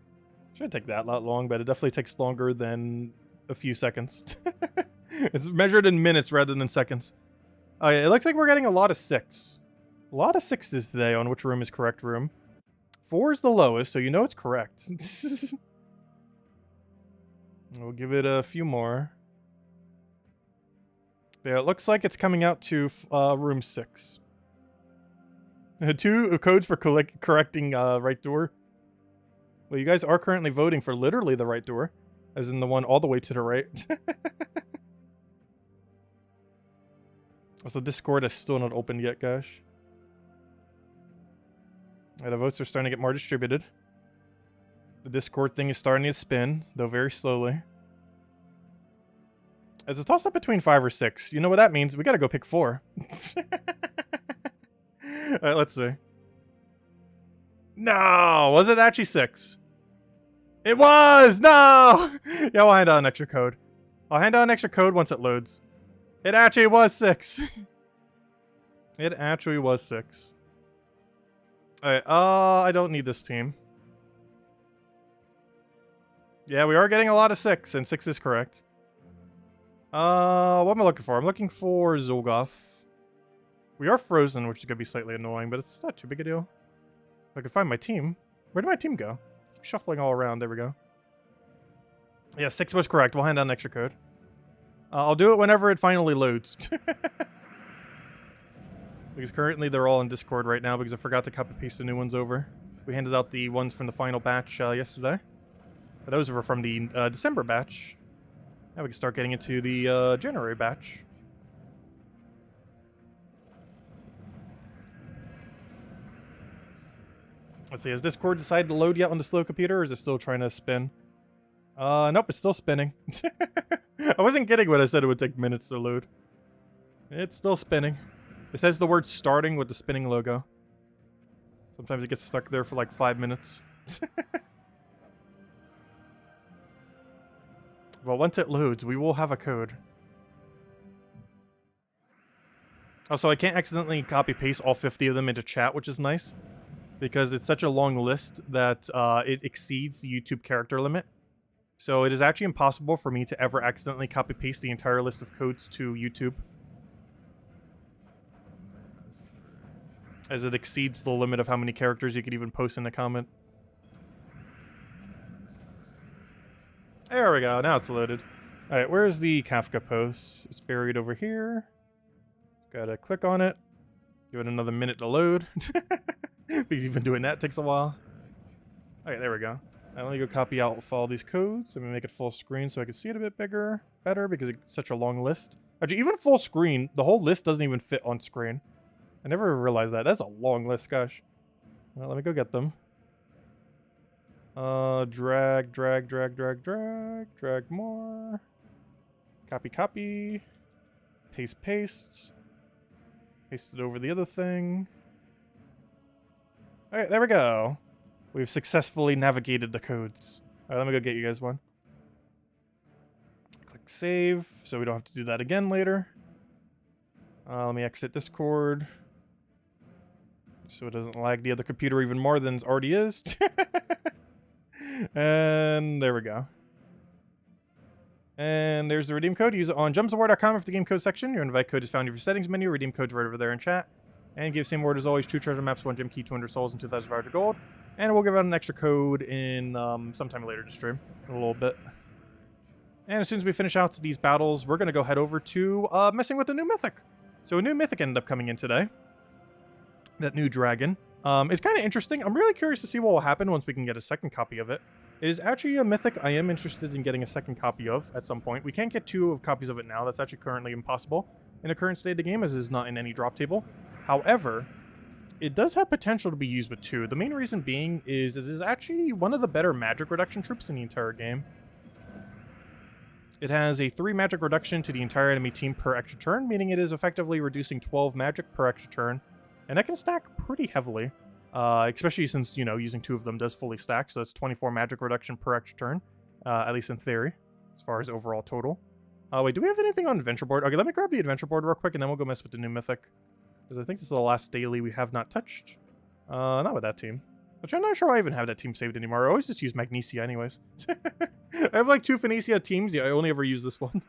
Shouldn't take that long, but it definitely takes longer than a few seconds. It's measured in minutes rather than seconds. Oh yeah, it looks like we're getting a lot of 6. A lot of 6s today on which room is correct room. 4 is the lowest, so you know it's correct. We'll give it a few more. Yeah, it looks like it's coming out to room 6. 2 codes for correcting right door. Well, you guys are currently voting for literally the right door, as in the one all the way to the right. Also, Discord is still not open yet, gosh. Yeah, the votes are starting to get more distributed. The Discord thing is starting to spin, though very slowly. It's a toss-up between 5 or 6. You know what that means? We gotta go pick 4. Alright, let's see. No! Was it actually 6? It was! No! Yeah, we'll hand out an extra code. I'll hand out an extra code once it loads. It actually was 6. It actually was 6. Alright, I don't need this team. Yeah, we are getting a lot of 6, and 6 is correct. What am I looking for? I'm looking for Zolgoth. We are frozen, which is going to be slightly annoying, but it's not too big a deal. If I can find my team. Where did my team go? Shuffling all around. There we go. Yeah, 6 was correct. We'll hand out an extra code. I'll do it whenever it finally loads. Because currently they're all in Discord right now because I forgot to copy-paste the new ones over. We handed out the ones from the final batch yesterday. But those were from the December batch. Now we can start getting into the January batch. Let's see, has Discord decided to load yet on the slow computer, or is it still trying to spin? Nope, it's still spinning. I wasn't kidding when I said it would take minutes to load. It's still spinning. It says the word starting with the spinning logo. Sometimes it gets stuck there for like 5 minutes. Well, once it loads, we will have a code. Also, I can't accidentally copy-paste all 50 of them into chat, which is nice. Because it's such a long list that it exceeds the YouTube character limit. So it is actually impossible for me to ever accidentally copy-paste the entire list of codes to YouTube. As it exceeds the limit of how many characters you could even post in a comment. There we go, now it's loaded. Alright, where's the Kafka post? It's buried over here. Gotta click on it. Give it another minute to load. Because even doing that takes a while. Alright, there we go. Now let me go copy out all these codes. I'm gonna make it full screen so I can see it a bit better, because it's such a long list. Actually, even full screen, the whole list doesn't even fit on screen. I never realized that. That's a long list, gosh. Well, let me go get them. Drag more. Copy. Paste. Paste it over the other thing. Alright, there we go. We've successfully navigated the codes. Alright, let me go get you guys one. Click save, so we don't have to do that again later. Let me exit Discord, so it doesn't lag the other computer even more than it already is. And there we go. And there's the redeem code. Use it on gemsofwar.com for the game code section. Your invite code is found in your settings menu. Redeem code's right over there in chat. And give same word as always: 2 treasure maps, 1 gem key, 200 souls, and 2,500 gold. And we'll give out an extra code in sometime later to stream, in a little bit. And as soon as we finish out these battles, we're going to go head over to messing with the new Mythic. So a new Mythic ended up coming in today. That new dragon. It's kind of interesting. I'm really curious to see what will happen once we can get a second copy of it. It is actually a Mythic I am interested in getting a second copy of at some point. We can't get 2 copies of it now. That's actually currently impossible in the current state of the game, as it is not in any drop table. However, it does have potential to be used with 2. The main reason being is it is actually one of the better magic reduction troops in the entire game. It has a 3 magic reduction to the entire enemy team per extra turn, meaning it is effectively reducing 12 magic per extra turn. And that can stack pretty heavily, especially since, you know, using 2 of them does fully stack, so that's 24 magic reduction per extra turn, at least in theory, as far as overall total. Wait, do we have anything on adventure board? Okay, let me grab the adventure board real quick, and then we'll go mess with the new Mythic. Because I think this is the last daily we have not touched. Not with that team. Which I'm not sure I even have that team saved anymore. I always just use Magnesia anyways. I have like 2 Phoenicia teams. Yeah, I only ever use this one.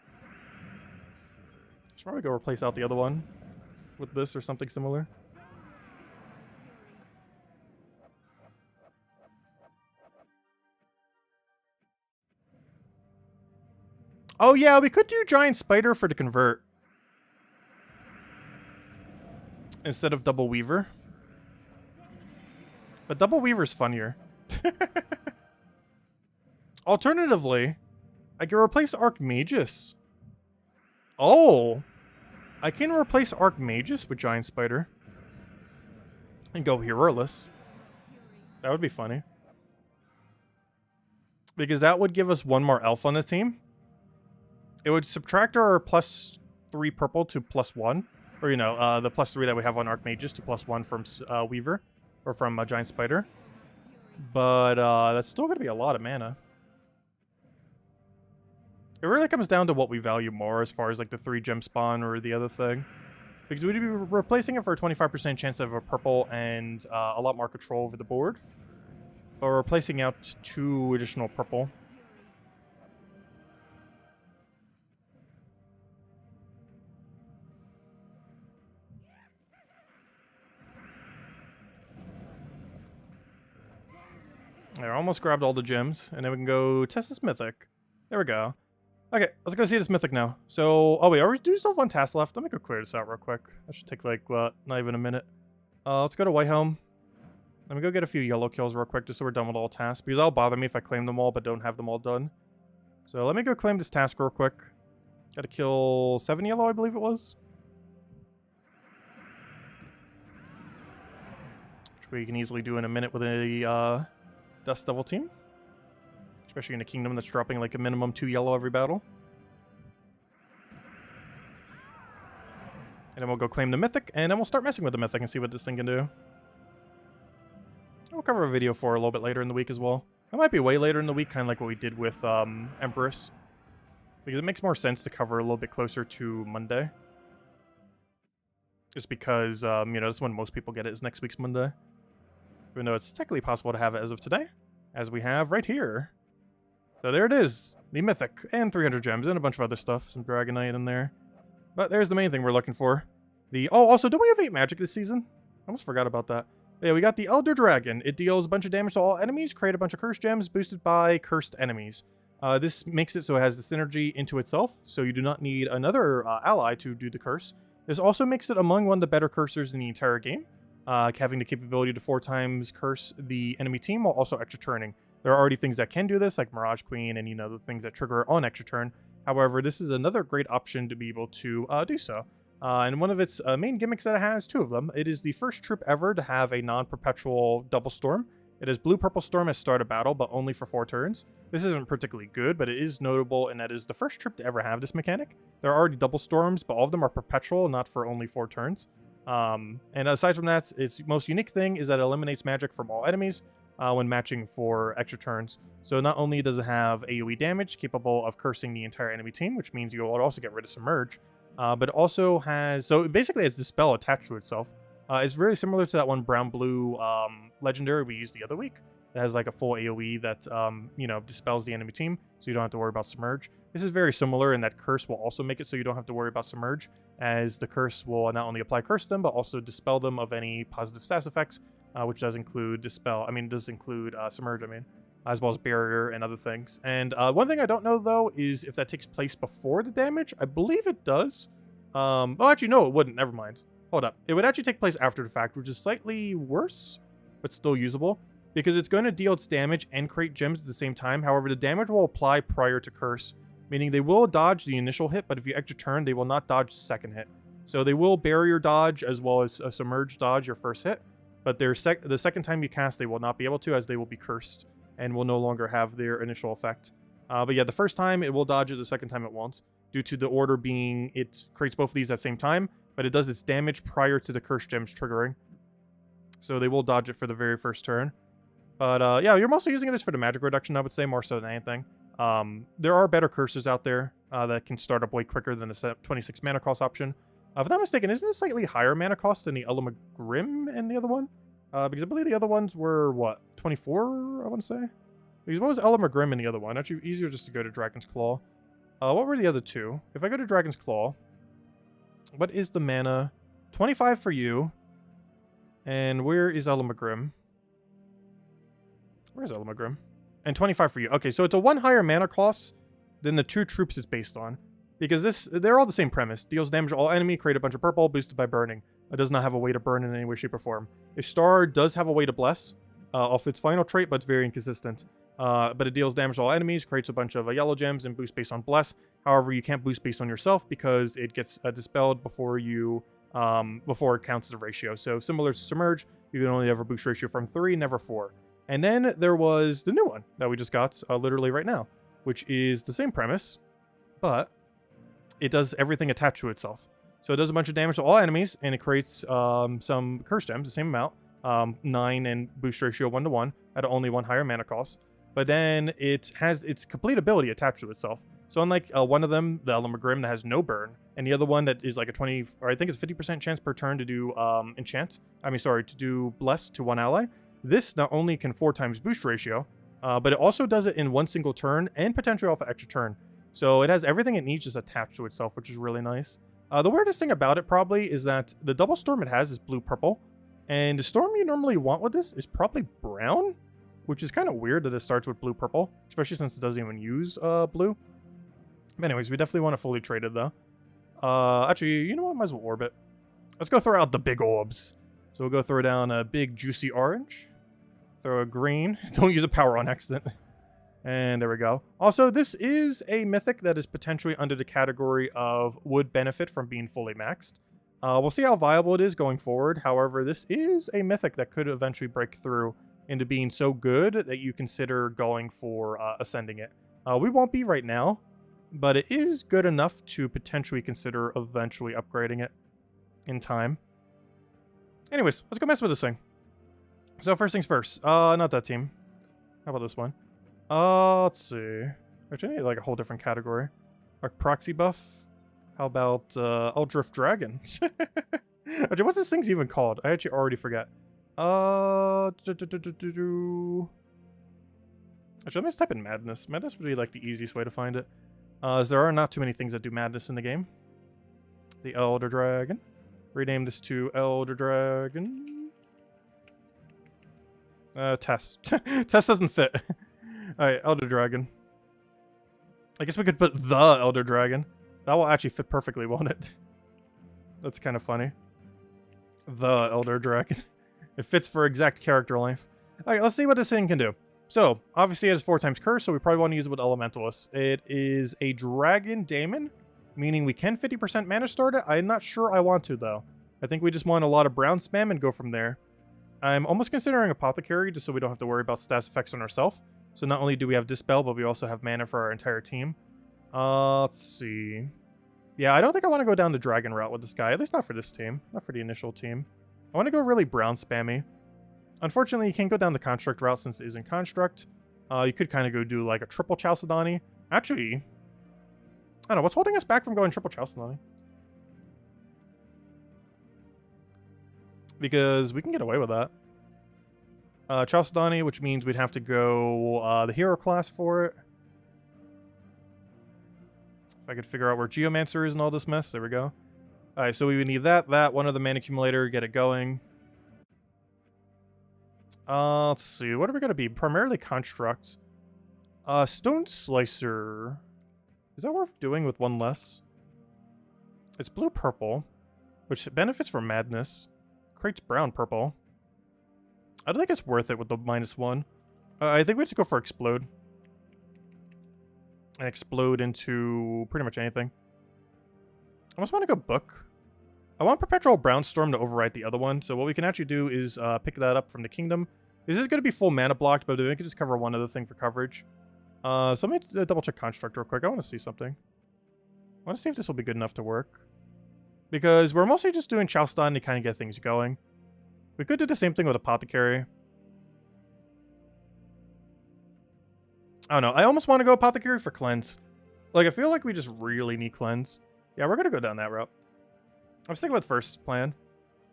Should probably go replace out the other one with this or something similar. Oh yeah, we could do Giant Spider for the convert instead of Double Weaver. But Double Weaver's funnier. Alternatively, I can replace Archmagus. Oh! I can replace Archmagus with Giant Spider. And go Herorless. That would be funny. Because that would give us 1 more elf on the team. It would subtract our +3 purple to +1. Or, you know, the +3 that we have on Archmagus to +1 from Weaver. Or from Giant Spider. But that's still going to be a lot of mana. It really comes down to what we value more as far as like the 3 gem spawn or the other thing. Because we'd be replacing it for a 25% chance of a purple and a lot more control over the board. But we're replacing out 2 additional purple. I almost grabbed all the gems, and then we can go test this Mythic. There we go. Okay, let's go see this Mythic now. So, oh wait, do we still have 1 task left? Let me go clear this out real quick. That should take like, what, not even a minute. Let's go to Whitehelm. Let me go get a few yellow kills real quick, just so we're done with all tasks. Because that'll bother me if I claim them all, but don't have them all done. So let me go claim this task real quick. Gotta kill 7 yellow, I believe it was. Which we can easily do in a minute with a Dust Devil team. Especially in a kingdom that's dropping like a minimum 2 yellow every battle. And then we'll go claim the Mythic, and then we'll start messing with the Mythic and see what this thing can do. We'll cover a video for a little bit later in the week as well. It might be way later in the week, kind of like what we did with Empress. Because it makes more sense to cover a little bit closer to Monday. Just because, you know, that's when most people get it, is next week's Monday. Even though it's technically possible to have it as of today. As we have right here. So there it is. The Mythic. And 300 gems and a bunch of other stuff. Some Dragonite in there. But there's the main thing we're looking for. Oh, also, don't we have 8 magic this season? I almost forgot about that. Yeah, we got the Elder Dragon. It deals a bunch of damage to all enemies, create a bunch of cursed gems, boosted by cursed enemies. This makes it so it has the synergy into itself, so you do not need another ally to do the curse. This also makes it among one of the better cursors in the entire game, having the capability to 4 times curse the enemy team while also extra turning. There are already things that can do this, like Mirage Queen and, you know, the things that trigger on extra turn. However, this is another great option to be able to do so. And one of its main gimmicks that it has, 2 of them, it is the first troop ever to have a non-perpetual double storm. It is blue-purple storm at start of battle, but only for 4 turns. This isn't particularly good, but it is notable in that it is the first troop to ever have this mechanic. There are already double storms, but all of them are perpetual, not for only 4 turns. And aside from that, its most unique thing is that it eliminates magic from all enemies when matching for extra turns. So not only does it have AoE damage capable of cursing the entire enemy team, which means you will also get rid of Submerge, but it also has, so it basically has Dispel attached to itself. It's very similar to that one brown-blue legendary we used the other week. It has like a full AoE that, you know, dispels the enemy team, so you don't have to worry about Submerge. This is very similar in that Curse will also make it so you don't have to worry about Submerge, as the Curse will not only apply Curse to them, but also dispel them of any positive stats effects, which does include Dispel. I mean, it does include Submerge, I mean, as well as Barrier and other things. And one thing I don't know, though, is if that takes place before the damage. I believe it does. Oh, actually, no, it wouldn't. Never mind. Hold up. It would actually take place after the fact, which is slightly worse, but still usable, because it's going to deal its damage and create gems at the same time. However, the damage will apply prior to Curse, meaning they will dodge the initial hit, but if you extra turn, they will not dodge the second hit. So they will Barrier dodge as well as a Submerge dodge your first hit, but the second time you cast, they will not be able to, as they will be cursed and will no longer have their initial effect. But yeah, the first time it will dodge it, the second time it won't, due to the order being it creates both of these at the same time, but it does its damage prior to the Curse Gems triggering. So they will dodge it for the very first turn. But yeah, you're mostly using this for the magic reduction, I would say, more so than anything. There are better curses out there that can start up way quicker than the 26 mana cost option. If I'm not mistaken, isn't this slightly higher mana cost than the Element Grim and the other one? Because I believe the other ones were, what, 24, I want to say? Because what was Element Grim in the other one? Actually, easier just to go to Dragon's Claw. What were the other two? If I go to Dragon's Claw, what is the mana? 25 for you. And where is Element Grim? Where's Element Grim? And 25 for you. Okay, so it's a 1 higher mana cost than the 2 troops it's based on. Because they're all the same premise. Deals damage to all enemy, create a bunch of purple, boosted by burning. It does not have a way to burn in any way, shape, or form. A star does have a way to bless off its final trait, but it's very inconsistent. But it deals damage to all enemies, creates a bunch of yellow gems, and boosts based on bless. However, you can't boost based on yourself because it gets dispelled before it counts the ratio. So similar to Submerge, you can only ever boost ratio from 3, never 4. And then there was the new one that we just got literally right now, which is the same premise, but it does everything attached to itself. So it does a bunch of damage to all enemies, and it creates some curse gems, the same amount, 9 and boost ratio 1-1 at only 1 higher mana cost. But then it has its complete ability attached to itself. So unlike one of them, the Element Grim, that has no burn, and the other one that is like a 20, or I think it's 50% chance per turn to do to do Bless to one ally. This not only can 4 times boost ratio, but it also does it in one single turn and potentially off an extra turn. So it has everything it needs just attached to itself, which is really nice. The weirdest thing about it probably is that the double storm it has is blue-purple, and the storm you normally want with this is probably brown, which is kind of weird that it starts with blue-purple, especially since it doesn't even use blue. But anyways, we definitely want it fully traded though. Actually, you know what? Might as well orbit. Let's go throw out the big orbs. So we'll go throw down a big juicy orange. Throw a green. Don't use a power on accident. And there we go. Also, this is a mythic that is potentially under the category of would benefit from being fully maxed. We'll see how viable it is going forward. However, this is a mythic that could eventually break through into being so good that you consider going for ascending it. We won't be right now, but it is good enough to potentially consider eventually upgrading it in time. Anyways, let's go mess with this thing. So first things first. Not that team. How about this one? Let's see. Actually, I need like a whole different category. Like proxy buff. How about Eldritch Dragon? Actually, what's this thing's even called? I actually already forget. Actually, let me just type in Madness. Madness would be like the easiest way to find it. As there are not too many things that do Madness in the game. The Elder Dragon. Rename this to Elder Dragon. Test. Test doesn't fit. Alright, Elder Dragon. I guess we could put the Elder Dragon. That will actually fit perfectly, won't it? That's kind of funny. The Elder Dragon. It fits for exact character length. Alright, let's see what this thing can do. So, obviously it has 4 times curse, so we probably want to use it with Elementalists. It is a Dragon Daemon, meaning we can 50% mana start it. I'm not sure I want to, though. I think we just want a lot of brown spam and go from there. I'm almost considering Apothecary, just so we don't have to worry about stats effects on ourselves. So not only do we have Dispel, but we also have mana for our entire team. Let's see. Yeah, I don't think I want to go down the dragon route with this guy. At least not for this team. Not for the initial team. I want to go really brown spammy. Unfortunately, you can't go down the construct route since it isn't construct. You could kind of go do like a triple Chalcedony. Actually, I don't know. What's holding us back from going triple Chalcedony? Because we can get away with that. Chalcedony, which means we'd have to go the hero class for it. If I could figure out where Geomancer is and all this mess. There we go. Alright, so we would need that, one of the mana accumulator, get it going. Let's see. What are we going to be? Primarily constructs. Stone Slicer. Is that worth doing with one less? It's blue-purple, which benefits from madness. Creates brown-purple. I don't think it's worth it with the -1. I think we just go for explode. And explode into pretty much anything. I almost want to go book. I want Perpetual Brownstorm to overwrite the other one, so what we can actually do is pick that up from the Kingdom. This is going to be full mana blocked, but we can just cover one other thing for coverage. So let me double check Construct real quick. I want to see something. I want to see if this will be good enough to work. Because we're mostly just doing Chalcedon to kind of get things going. We could do the same thing with Apothecary. I don't know. I almost want to go Apothecary for Cleanse. Like, I feel like we just really need Cleanse. Yeah, we're going to go down that route. I'm sticking with first plan.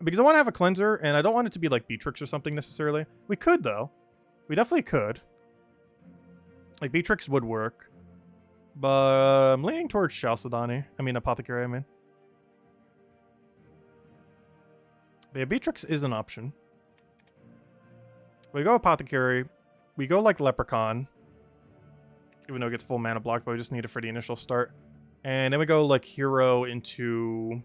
Because I want to have a Cleanser, and I don't want it to be like Beatrix or something necessarily. We could, though. We definitely could. Like, Beatrix would work. But I'm leaning towards Chalcedony. I mean, Apothecary, I mean. But yeah, Beatrix is an option. We go Apothecary. We go like Leprechaun. Even though it gets full mana block, but we just need it for the initial start. And then we go like Hero into...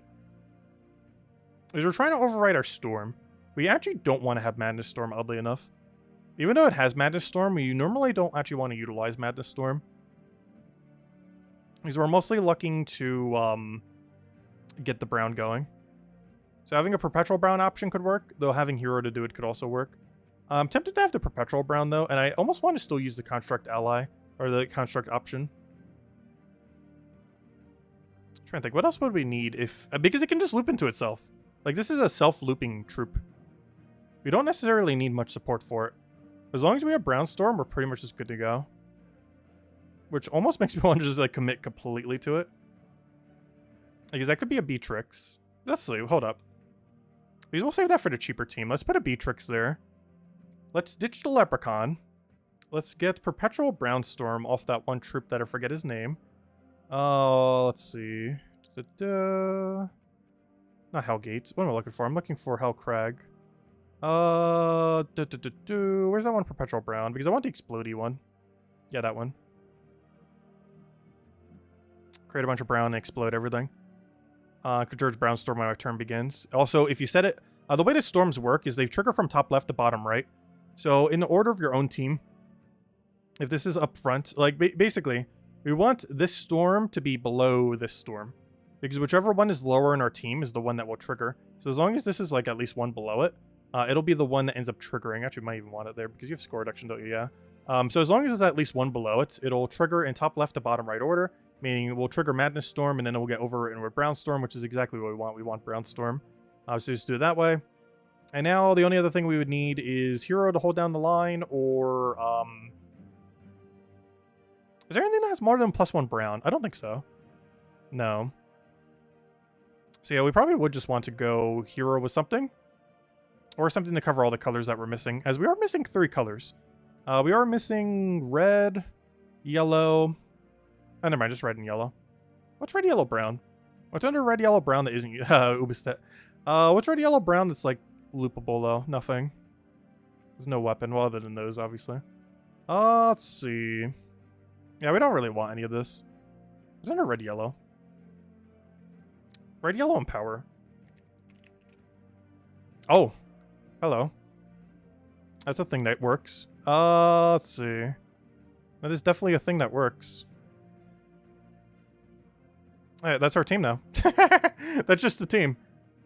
Because we're trying to override our Storm. We actually don't want to have Madness Storm, oddly enough. Even though it has Madness Storm, we normally don't actually want to utilize Madness Storm. Because we're mostly looking to get the brown going. So having a Perpetual Brown option could work, though having Hero to do it could also work. I'm tempted to have the Perpetual Brown, though, and I almost want to still use the Construct Ally, or the Construct option. I'm trying to think, what else would we need if... because it can just loop into itself. Like, this is a self-looping troop. We don't necessarily need much support for it. As long as we have Brownstorm, we're pretty much just good to go. Which almost makes me want to just, like, commit completely to it. Because that could be a Beatrix. Let's see, hold up. Because we'll save that for the cheaper team. Let's put a Beatrix there. Let's ditch the Leprechaun. Let's get Perpetual Brownstorm off that one troop that I forget his name. Let's see. Not Hellgate. What am I looking for? I'm looking for Hellcrag. Where's that one Perpetual Brown? Because I want the Explodey one. Yeah, that one. Create a bunch of brown and explode everything. Conjure Brownstorm when our turn begins. Also, if you set it... the way the storms work is they trigger from top left to bottom right. So, in the order of your own team, if this is up front, like, basically, we want this storm to be below this storm. Because whichever one is lower in our team is the one that will trigger. So, as long as this is, like, at least one below it, it'll be the one that ends up triggering. Actually, you might even want it there because you have score reduction, don't you? Yeah. So, as long as it's at least one below it, it'll trigger in top left to bottom right order. Meaning it will trigger Madness Storm, and then it will get overwritten with Brownstorm, which is exactly what we want. We want Brownstorm. So just do it that way. And now the only other thing we would need is Hero to hold down the line, or... Is there anything that has more than +1 brown? I don't think so. No. So yeah, we probably would just want to go Hero with something. Or something to cover all the colors that we're missing. As we are missing 3 colors. We are missing red, yellow... Oh, never mind, just red and yellow. What's red, yellow, brown? What's under red, yellow, brown that isn't Ubistet? What's red, yellow, brown that's, like, loopable, though? Nothing. There's no weapon, well, other than those, obviously. Let's see. Yeah, we don't really want any of this. What's under red, yellow? Red, yellow, and power. Oh. Hello. That's a thing that works. Let's see. That is definitely a thing that works. Alright, that's our team now. That's just the team.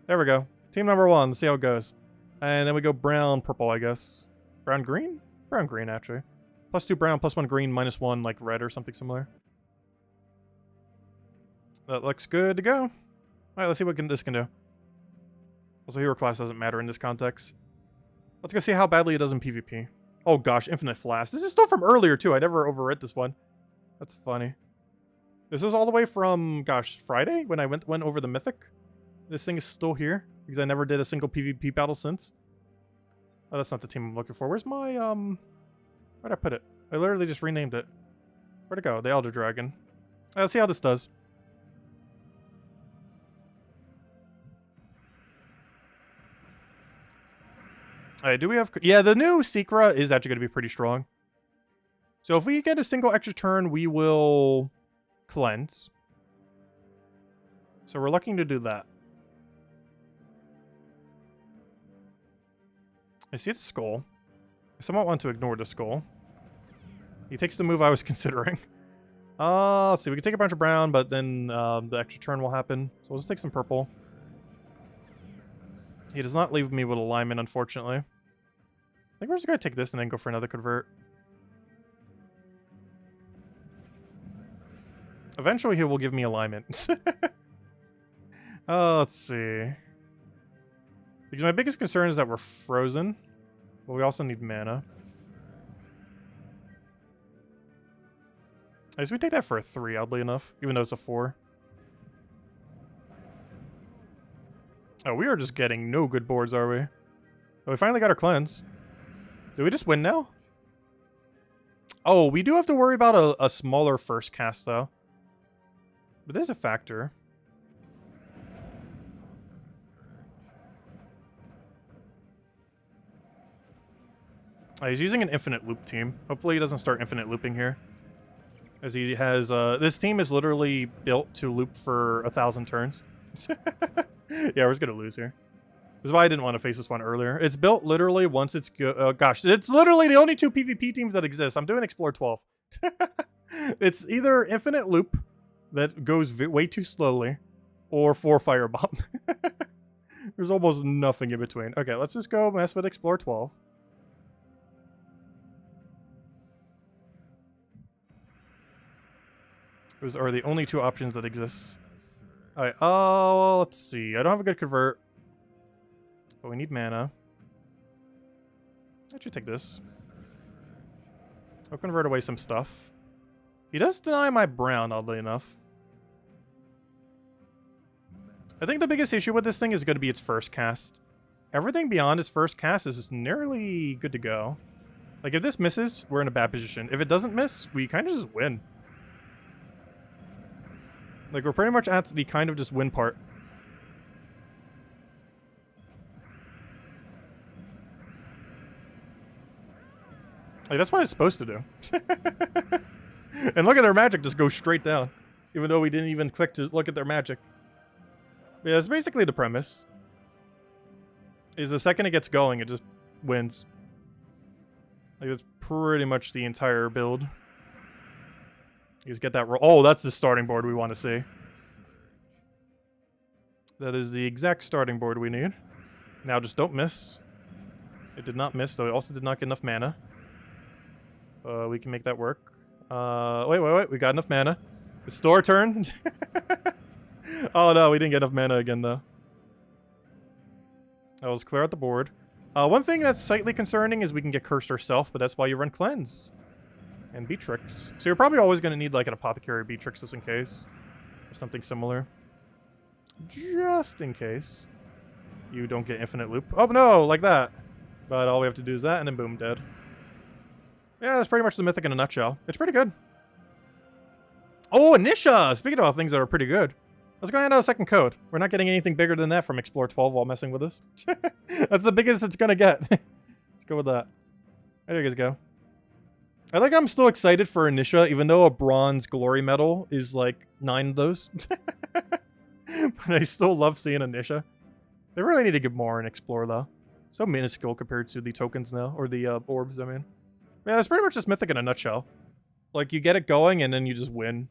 There we go. Team number 1. Let's see how it goes. And then we go brown, purple, I guess. Brown, green? Brown, green, actually. +2 brown, +1 green, -1, like red or something similar. That looks good to go. All right, let's see what this can do. Also, hero class doesn't matter in this context. Let's go see how badly it does in PvP. Oh gosh, Infinite Flash. This is still from earlier too. I never overread this one. That's funny. This is all the way from, gosh, Friday when I went over the Mythic. This thing is still here because I never did a single PvP battle since. Oh, that's not the team I'm looking for. Where's my, where'd I put it? I literally just renamed it. Where'd it go? The Elder Dragon. Let's see how this does. Alright, do we have... Yeah, the new Secra is actually going to be pretty strong. So if we get a single extra turn, we will cleanse. So we're looking to do that. I see the skull. I somewhat want to ignore the skull. He takes the move I was considering. Let's see. We can take a bunch of brown, but then the extra turn will happen. So we'll just take some purple. He does not leave me with alignment, unfortunately. I think we're just going to take this and then go for another convert. Eventually he will give me alignment. Let's see. Because my biggest concern is that we're frozen. But we also need mana. I guess we take that for a 3, oddly enough. Even though it's a 4. Oh, we are just getting no good boards, are we? Oh, we finally got our cleanse. Did we just win now? Oh, we do have to worry about a smaller first cast, though. But there's a factor. He's using an infinite loop team. Hopefully he doesn't start infinite looping here. As he has, this team is literally built to loop for 1,000 turns. Yeah, we're just gonna lose here. This is why I didn't want to face this one earlier. It's built literally once it's gosh, it's literally the only 2 PvP teams that exist. I'm doing Explore 12. It's either infinite loop that goes way too slowly, or 4 firebomb. There's almost nothing in between. Okay, let's just go mess with Explore 12. Those are the only 2 options that exist. Alright, let's see. I don't have a good convert. But we need mana. I should take this. I'll convert away some stuff. He does deny my brown, oddly enough. I think the biggest issue with this thing is going to be its first cast. Everything beyond its first cast is nearly good to go. Like, if this misses, we're in a bad position. If it doesn't miss, we kind of just win. Like, we're pretty much at the kind of just win part. Like, that's what it's supposed to do. And look at their magic just go straight down. Even though we didn't even click to look at their magic. But yeah, it's basically the premise. Is the second it gets going, it just wins. Like, that's pretty much the entire build. You just get that roll. Oh, that's the starting board we want to see. That is the exact starting board we need. Now just don't miss. It did not miss, though it also did not get enough mana. We can make that work. Wait. We got enough mana. It's still our turn. Oh no, we didn't get enough mana again, though. That was clear out the board. One thing that's slightly concerning is we can get cursed ourselves, but that's why you run cleanse. And Beatrix. So you're probably always going to need like an Apothecary Beatrix just in case. Or something similar. Just in case. You don't get infinite loop. Oh no, like that. But all we have to do is that and then boom, dead. Yeah, that's pretty much the Mythic in a nutshell. It's pretty good. Oh, Anisha! Speaking about things that are pretty good. Let's go ahead and have a second code. We're not getting anything bigger than that from Explore 12 while messing with this. That's the biggest it's going to get. Let's go with that. There you guys go. I think I'm still excited for Anisha, even though a bronze glory medal is like 9 of those. But I still love seeing Anisha. They really need to get more in Explore, though. So minuscule compared to the tokens now, or the orbs, I mean. Yeah, it's pretty much just Mythic in a nutshell. Like, you get it going, and then you just win.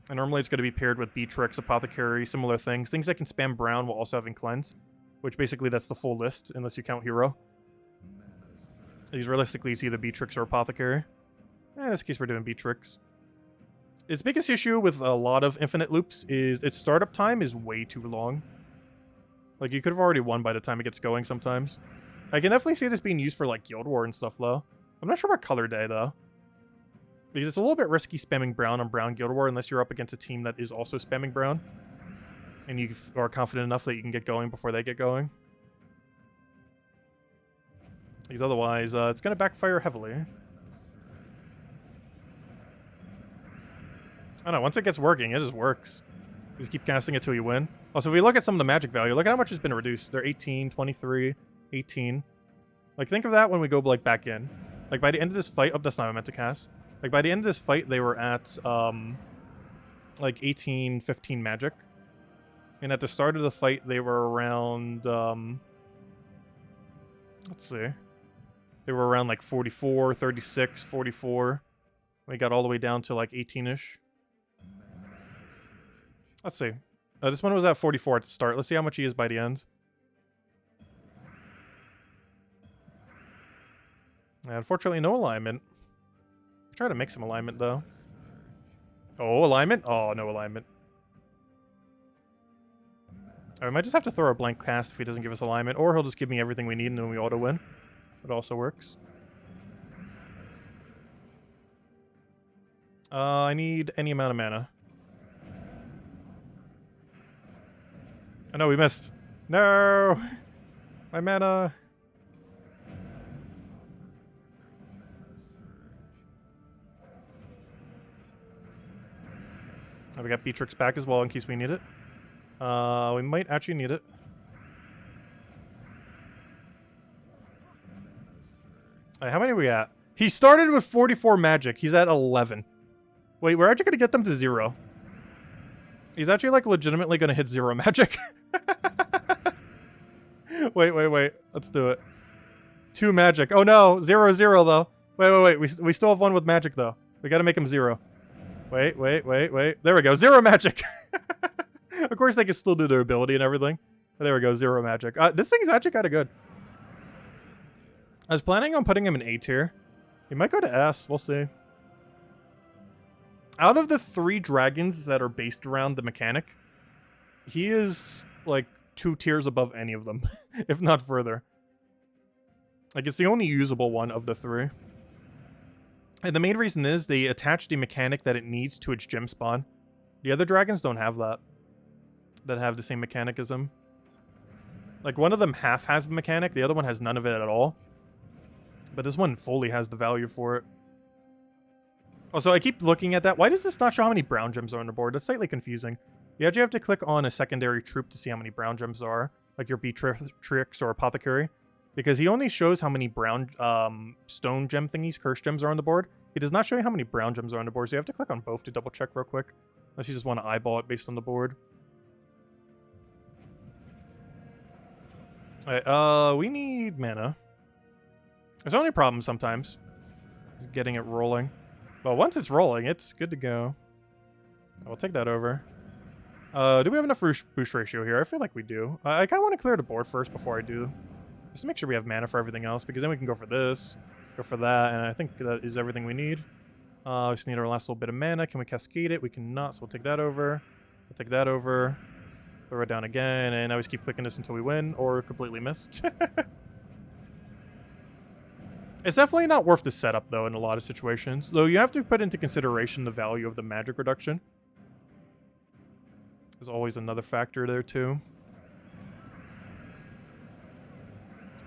And normally it's going to be paired with Beatrix, Apothecary, similar things. Things that can spam brown while also having Cleanse. Which basically that's the full list, unless you count Hero. These realistically it's either Beatrix or Apothecary. In this case we're doing Beatrix. Its biggest issue with a lot of infinite loops is its startup time is way too long. Like, you could have already won by the time it gets going sometimes. I can definitely see this being used for, like, Guild War and stuff, though. I'm not sure about Color Day, though. Because it's a little bit risky spamming brown on brown Guild War unless you're up against a team that is also spamming brown. And you are confident enough that you can get going before they get going. Because otherwise, it's going to backfire heavily. I don't know, once it gets working, it just works. You just keep casting it till you win. Also, if we look at some of the magic value, look at how much has been reduced. They're 18, 23, 18. Like, think of that when we go, like, back in. Like, by the end of this fight... Oh, that's not what I meant to cast. Like, by the end of this fight, they were at, like, 18, 15 magic. And at the start of the fight, they were around, let's see. They were around, like, 44, 36, 44. We got all the way down to, like, 18-ish. Let's see. This one was at 44 at the start. Let's see how much he is by the end. Unfortunately, no alignment. Try to make some alignment, though. Oh, alignment? Oh, no alignment. I might just have to throw a blank cast if he doesn't give us alignment, or he'll just give me everything we need and then we auto-win. It also works. I need any amount of mana. Oh no, we missed. No! My mana! Oh, we got Beatrix back as well in case we need it. We might actually need it. How many are we at? He started with 44 magic. He's at 11. Wait, we're actually going to get them to 0. He's actually, like, legitimately going to hit 0 magic. Wait. Let's do it. 2 magic. Oh, no. 0, 0, though. Wait. We still have 1 with magic, though. We got to make him 0. Wait. There we go. 0 magic. Of course, they can still do their ability and everything. But there we go. 0 magic. This thing's actually kind of good. I was planning on putting him in A tier. He might go to S. We'll see. Out of the 3 dragons that are based around the mechanic, he is, like, 2 tiers above any of them, if not further. Like, it's the only usable one of the 3. And the main reason is they attach the mechanic that it needs to its gem spawn. The other dragons don't have that. That have the same mechanic as him. Like, one of them half has the mechanic, the other one has none of it at all. But this one fully has the value for it. Also, I keep looking at that. Why does this not show how many brown gems are on the board? That's slightly confusing. You actually have to click on a secondary troop to see how many brown gems are. Like your Beatrix or Apothecary. Because he only shows how many brown stone gem thingies, curse gems, are on the board. He does not show you how many brown gems are on the board, so you have to click on both to double check real quick. Unless you just want to eyeball it based on the board. Alright, we need mana. There's only a problem sometimes. Is getting it rolling. But once it's rolling, it's good to go. I'll take that over. Do we have enough boost ratio here? I feel like we do. I kind of want to clear the board first before I do. Just to make sure we have mana for everything else, because then we can go for this, go for that, and I think that is everything we need. We just need our last little bit of mana. Can we cascade it? We cannot, so we'll take that over. We'll take that over. Throw it down again, and I always keep clicking this until we win, or completely missed. It's definitely not worth the setup, though, in a lot of situations. Though you have to put into consideration the value of the magic reduction. There's always another factor there, too.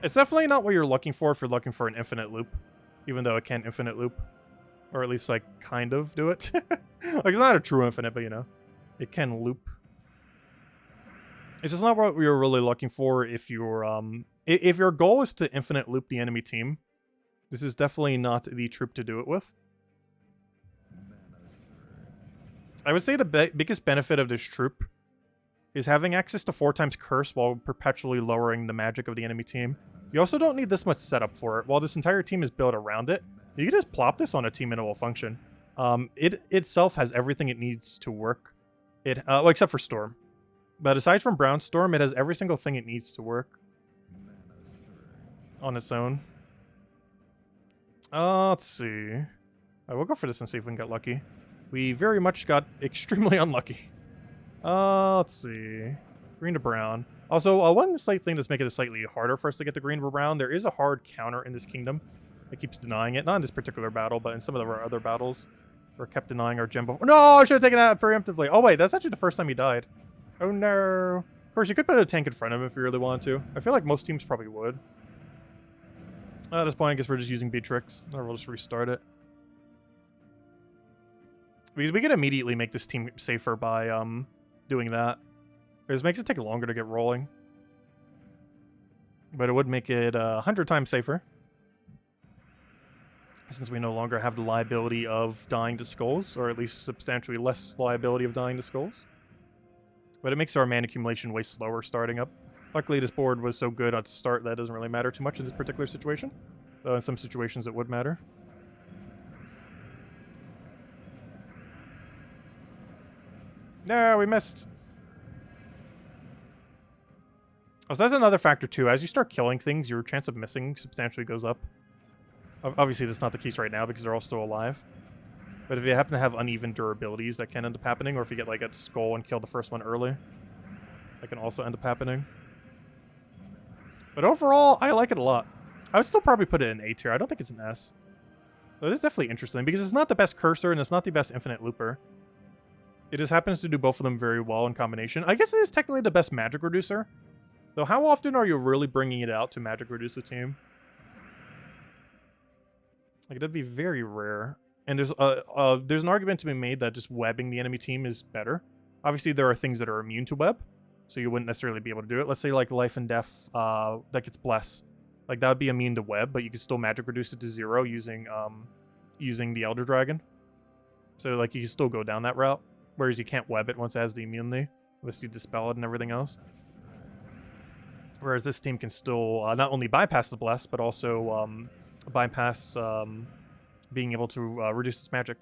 It's definitely not what you're looking for if you're looking for an infinite loop. Even though it can infinite loop. Or at least, like, kind of do it. Like, it's not a true infinite, but, you know. It can loop. It's just not what you're really looking for if you're, if your goal is to infinite loop the enemy team. This is definitely not the troop to do it with. I would say the biggest benefit of this troop is having access to 4 times curse while perpetually lowering the magic of the enemy team. You also don't need this much setup for it. While this entire team is built around it, you can just plop this on a team and it will function. It itself has everything it needs to work. Well, except for Storm. But aside from Brown Storm, it has every single thing it needs to work on its own. Let's see. We'll go for this and see if we can get lucky. We very much got extremely unlucky. Let's see. Green to brown. Also, one slight thing that's making it slightly harder for us to get the green to brown, there is a hard counter in this kingdom that keeps denying it. Not in this particular battle, but in some of our other battles. We're kept denying our gem before. No, I should have taken that preemptively. Oh, wait, that's actually the first time he died. Oh, no. Of course, you could put a tank in front of him if you really wanted to. I feel like most teams probably would. At this point, I guess we're just using Beatrix. Or we'll just restart it. Because we can immediately make this team safer by doing that. It makes it take longer to get rolling. But it would make it 100 times safer. Since we no longer have the liability of dying to skulls, or at least substantially less liability of dying to skulls. But it makes our mana accumulation way slower starting up. Luckily, this board was so good at the start that it doesn't really matter too much in this particular situation. Though in some situations it would matter. No, we missed. Oh, so that's another factor too. As you start killing things, your chance of missing substantially goes up. Obviously, that's not the case right now because they're all still alive. But if you happen to have uneven durabilities, that can end up happening. Or if you get like a skull and kill the first one early, that can also end up happening. But overall, I like it a lot. I would still probably put it in A tier. I don't think it's an S. But it is definitely interesting because it's not the best cursor and it's not the best infinite looper. It just happens to do both of them very well in combination. I guess it is technically the best magic reducer. Though how often are you really bringing it out to magic reduce a team? Like, that'd be very rare. And there's an argument to be made that just webbing the enemy team is better. Obviously, there are things that are immune to web, so you wouldn't necessarily be able to do it. Let's say, like, life and death, that gets bless. Like, that would be immune to web, but you could still magic reduce it to 0 using the Elder Dragon. So, like, you can still go down that route. Whereas you can't web it once it has the immunity, unless you dispel it and everything else. Whereas this team can still not only bypass the bless, but also bypass being able to reduce its magic.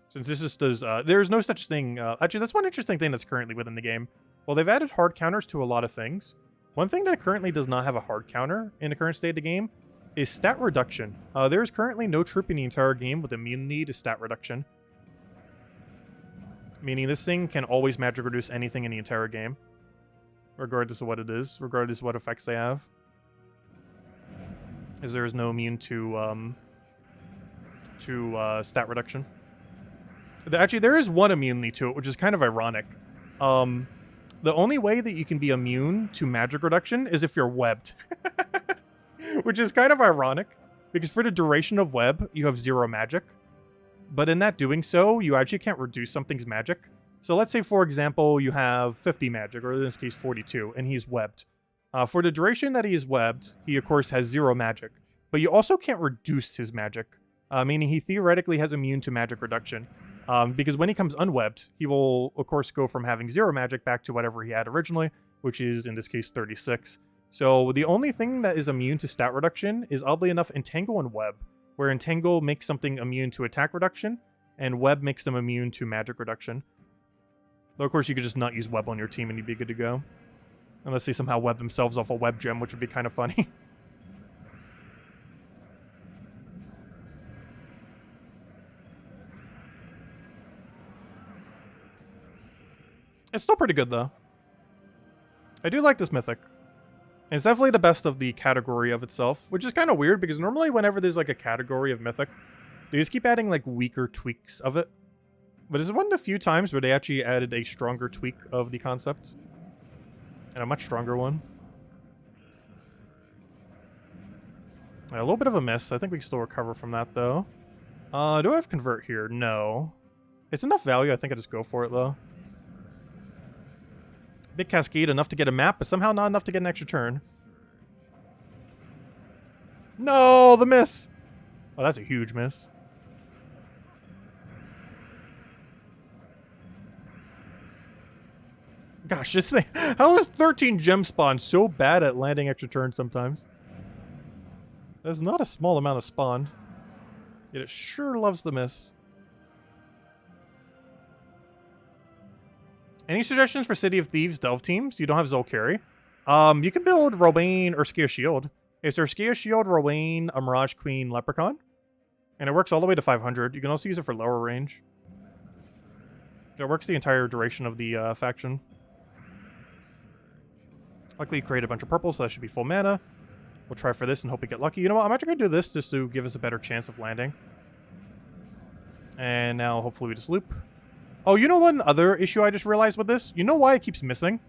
Since this just does... there's no such thing... actually, that's one interesting thing that's currently within the game. Well, they've added hard counters to a lot of things. One thing that currently does not have a hard counter in the current state of the game is stat reduction. There is currently no troop in the entire game with immunity to stat reduction. Meaning this thing can always magic reduce anything in the entire game. Regardless of what it is. Regardless of what effects they have. As there is no immune to stat reduction. Actually, there is one immunity to it, which is kind of ironic. The only way that you can be immune to magic reduction is if you're webbed. Which is kind of ironic. Because for the duration of web, you have 0 magic. But in that doing so, you actually can't reduce something's magic. So let's say, for example, you have 50 magic, or in this case 42, and he's webbed. For the duration that he is webbed, he of course has 0 magic. But you also can't reduce his magic, meaning he theoretically has immune to magic reduction. Because when he comes unwebbed, he will of course go from having 0 magic back to whatever he had originally, which is in this case 36. So the only thing that is immune to stat reduction is, oddly enough, Entangle and Web. Where Entangle makes something immune to attack reduction, and Web makes them immune to magic reduction. Though, of course, you could just not use Web on your team and you'd be good to go. Unless they somehow web themselves off a Web gem, which would be kind of funny. It's still pretty good, though. I do like this Mythic. It's definitely the best of the category of itself, which is kind of weird because normally whenever there's like a category of Mythic, they just keep adding like weaker tweaks of it. But it's one of the few times where they actually added a stronger tweak of the concept. And a much stronger one. A little bit of a miss. I think we can still recover from that though. Do I have Convert here? No. It's enough value, I think I just go for it though. Big Cascade, enough to get a map, but somehow not enough to get an extra turn. No, the miss! Oh, that's a huge miss. Gosh, this thing... How is 13 gem spawn so bad at landing extra turns sometimes? That's not a small amount of spawn. Yet it sure loves the miss. Any suggestions for City of Thieves Delve teams? You don't have Zolkari. You can build Rowain or Skia Shield. It's Skia Shield, Rowain, a Mirage Queen, Leprechaun. And it works all the way to 500. You can also use it for lower range. It works the entire duration of the faction. Luckily, create a bunch of purple, so that should be full mana. We'll try for this and hope we get lucky. You know what? I'm actually going to do this just to give us a better chance of landing. And now, hopefully, we just loop. Oh, you know one other issue I just realized with this? You know why it keeps missing?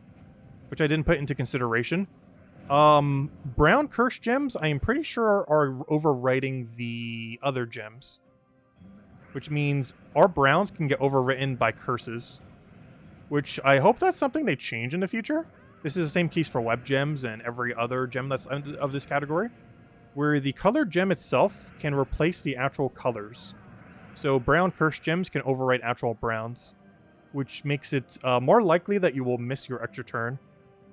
Which I didn't put into consideration. Brown curse gems, I am pretty sure are overwriting the other gems. Which means our browns can get overwritten by curses. Which I hope that's something they change in the future. This is the same case for web gems and every other gem that's of this category. Where the colored gem itself can replace the actual colors. So brown curse gems can overwrite actual browns. Which makes it more likely that you will miss your extra turn.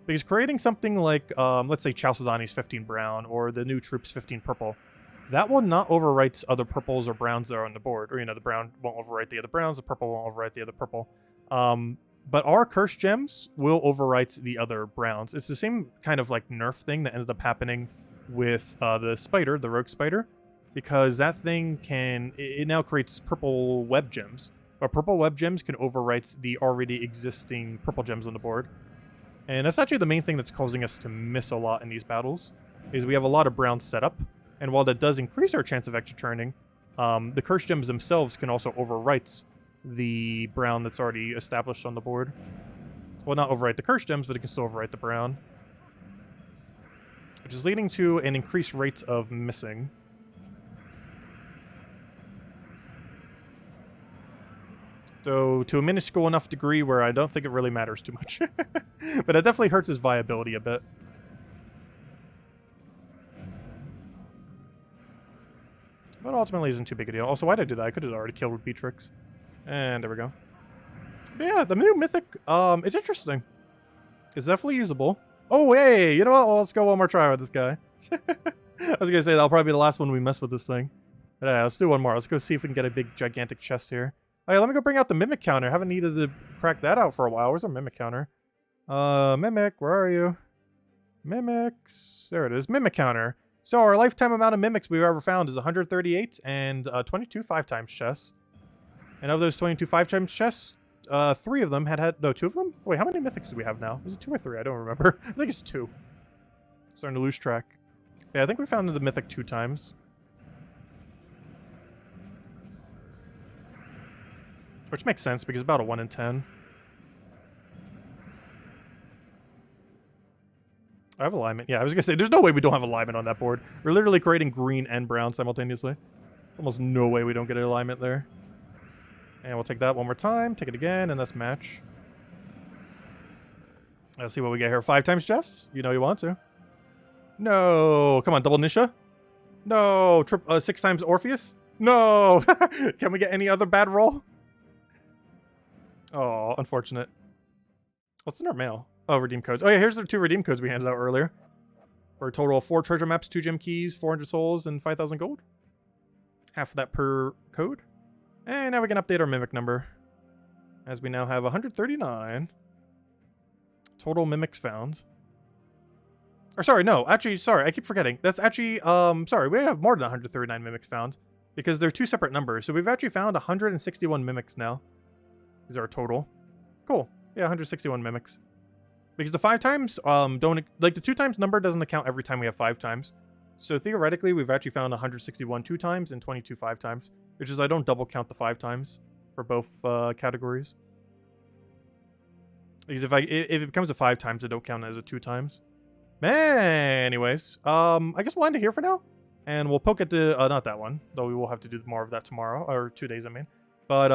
Because creating something like, let's say Chalcedony's 15 brown or the new troops 15 purple, that will not overwrite other purples or browns that are on the board. Or, you know, the brown won't overwrite the other browns, the purple won't overwrite the other purple. But our curse gems will overwrite the other browns. It's the same kind of like nerf thing that ended up happening with the spider, the rogue spider. Because that thing can, it now creates purple web gems. But purple web gems can overwrite the already existing purple gems on the board. And that's actually the main thing that's causing us to miss a lot in these battles, is we have a lot of browns set up, and while that does increase our chance of extra turning, the curse gems themselves can also overwrite the brown that's already established on the board. Well, not overwrite the curse gems, but it can still overwrite the brown. Which is leading to an increased rate of missing. So, to a minuscule enough degree where I don't think it really matters too much. But it definitely hurts his viability a bit. But ultimately isn't too big a deal. Also, why did I do that? I could have already killed with Beatrix. And there we go. But yeah, the new Mythic, it's interesting. It's definitely usable. Oh, hey, you know what? Well, let's go one more try with this guy. I was going to say, that'll probably be the last one we mess with this thing. But yeah, let's do one more. Let's go see if we can get a big, gigantic chest here. Hey, let me go bring out the Mimic counter. Haven't needed to crack that out for a while. Where's our Mimic counter? Mimic, where are you? Mimics. There it is. Mimic counter. So our lifetime amount of mimics we've ever found is 138 and 22 5x chests. And of those 22 5x chests, 3 of them no, 2 of them? Wait, how many mythics do we have now? Is it 2 or 3? I don't remember. I think it's 2. Starting to lose track. Yeah, I think we found the mythic 2 times. Which makes sense, because it's about a 1 in 10. I have alignment. Yeah, I was going to say, there's no way we don't have alignment on that board. We're literally creating green and brown simultaneously. Almost no way we don't get an alignment there. And we'll take that one more time, take it again, and that's match. Let's see what we get here. 5x chests? You know you want to. No! Come on, double Nisha? No! 6x Orpheus? No! Can we get any other bad roll? Oh, unfortunate. What's in our mail? Oh, redeem codes. Oh yeah, here's the 2 redeem codes we handed out earlier. For a total of 4 treasure maps, 2 gem keys, 400 souls, and 5,000 gold. Half of that per code. And now we can update our mimic number. As we now have 139 total mimics found. Or sorry, no, actually, sorry, I keep forgetting. That's actually, sorry, we have more than 139 mimics found. Because they're 2 separate numbers. So we've actually found 161 mimics now. These are our total. Cool. Yeah, 161 mimics. Because the 5x, don't, like the 2x number doesn't account every time we have 5x. So theoretically, we've actually found 161 2x and 22 5x. Which is, I don't double count the 5x for both categories. Because if it becomes a 5x, I don't count it as a 2x. Anyways, I guess we'll end it here for now. And we'll poke at the, not that one, though we will have to do more of that tomorrow, or 2 days, I mean. But,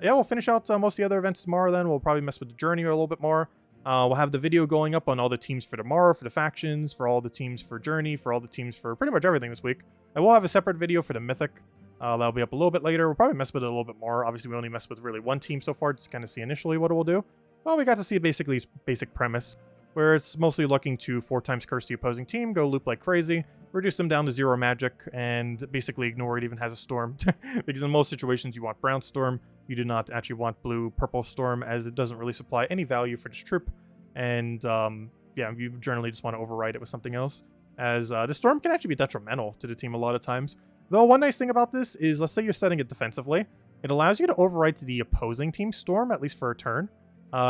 yeah, we'll finish out most of the other events tomorrow then. We'll probably mess with the journey a little bit more. We'll have the video going up on all the teams for tomorrow, for the factions, for all the teams for journey, for all the teams for pretty much everything this week. I will have a separate video for the Mythic. That'll be up a little bit later. We'll probably mess with it a little bit more. Obviously, we only messed with really 1 team so far, just to kind of see initially what it will do. Well, we got to see basically its basic premise, where it's mostly looking to 4x curse the opposing team, go loop like crazy, reduce them down to 0 magic, and basically ignore it even has a storm. Because in most situations, you want brown storm. You do not actually want blue-purple storm, as it doesn't really supply any value for this troop. And, yeah, you generally just want to override it with something else. As the storm can actually be detrimental to the team a lot of times. Though one nice thing about this is, let's say you're setting it defensively. it allows you to overwrite the opposing team's storm, at least for a turn.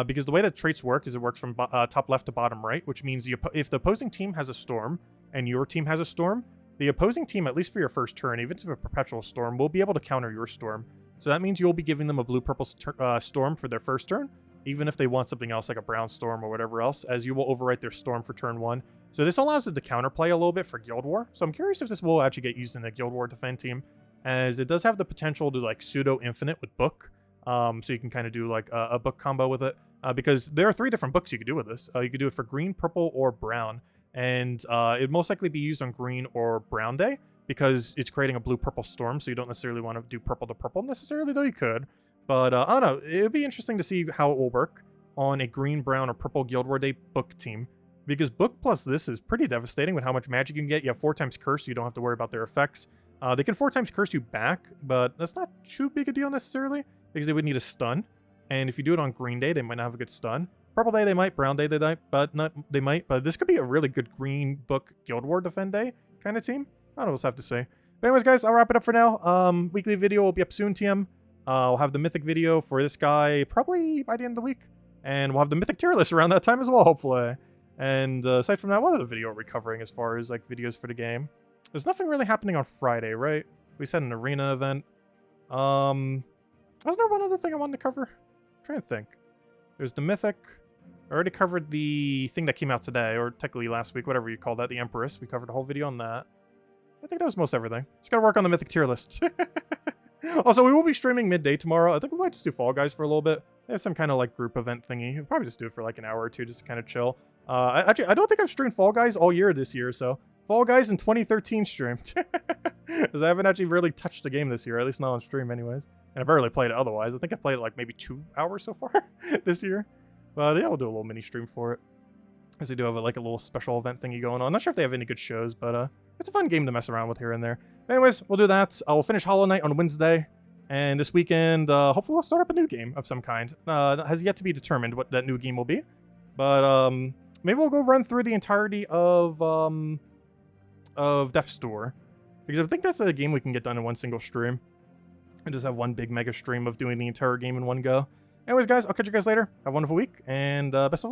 Because the way that traits work is it works from top left to bottom right, which means if the opposing team has a storm and your team has a storm, the opposing team, at least for your first turn, even if it's a perpetual storm, will be able to counter your storm. So that means you'll be giving them a blue-purple storm for their first turn, even if they want something else like a brown storm or whatever else, as you will overwrite their storm for turn 1. So this allows it to counterplay a little bit for Guild War. So I'm curious if this will actually get used in the Guild War defend team, as it does have the potential to like pseudo-infinite with book. So you can kind of do like a book combo with it, because there are 3 different books you could do with this. You could do it for green, purple, or brown, and it'd most likely be used on green or brown day, because it's creating a blue-purple storm, so you don't necessarily want to do purple to purple necessarily, though you could. But I don't know, it would be interesting to see how it will work on a green, brown, or purple Guild War Day book team, because book plus this is pretty devastating with how much magic you can get. You have 4 times curse, so you don't have to worry about their effects. They can 4 times curse you back, but that's not too big a deal necessarily, because they would need a stun. And if you do it on green day, they might not have a good stun. Purple day, they might. Brown day, they might. But this could be a really good green book Guild War defend day kind of team. I don't know what else I have to say. But anyways, guys, I'll wrap it up for now. Weekly video will be up soon, TM. I'll have the Mythic video for this guy probably by the end of the week. And we'll have the Mythic tier list around that time as well, hopefully. And aside from that, what other video are we covering as far as like videos for the game? There's nothing really happening on Friday, right? We said an arena event. Wasn't there one other thing I wanted to cover? I'm trying to think. There's the Mythic. I already covered the thing that came out today, or technically last week, whatever you call that, the Empress. We covered a whole video on that. I think that was most everything. Just gotta work on the Mythic tier list. Also, we will be streaming midday tomorrow. I think we might just do Fall Guys for a little bit. There's some kind of like group event thingy. We'll probably just do it for like an hour or 2 just to kind of chill. Actually, I don't think I've streamed Fall Guys all year this year, so Fall Guys in 2013 streamed. Because I haven't actually really touched the game this year, at least not on stream anyways. And I've barely played it otherwise. I think I played it like maybe 2 hours so far this year. But yeah, we'll do a little mini stream for it. As they do have like a little special event thingy going on. Not sure if they have any good shows, but it's a fun game to mess around with here and there. Anyways, we'll do that. We'll finish Hollow Knight on Wednesday. And this weekend, hopefully we'll start up a new game of some kind. That has yet to be determined what that new game will be. But maybe we'll go run through the entirety of Death's Door. Because I think that's a game we can get done in one single stream. And just have one big mega stream of doing the entire game in one go. Anyways, guys, I'll catch you guys later. Have a wonderful week, and best of luck.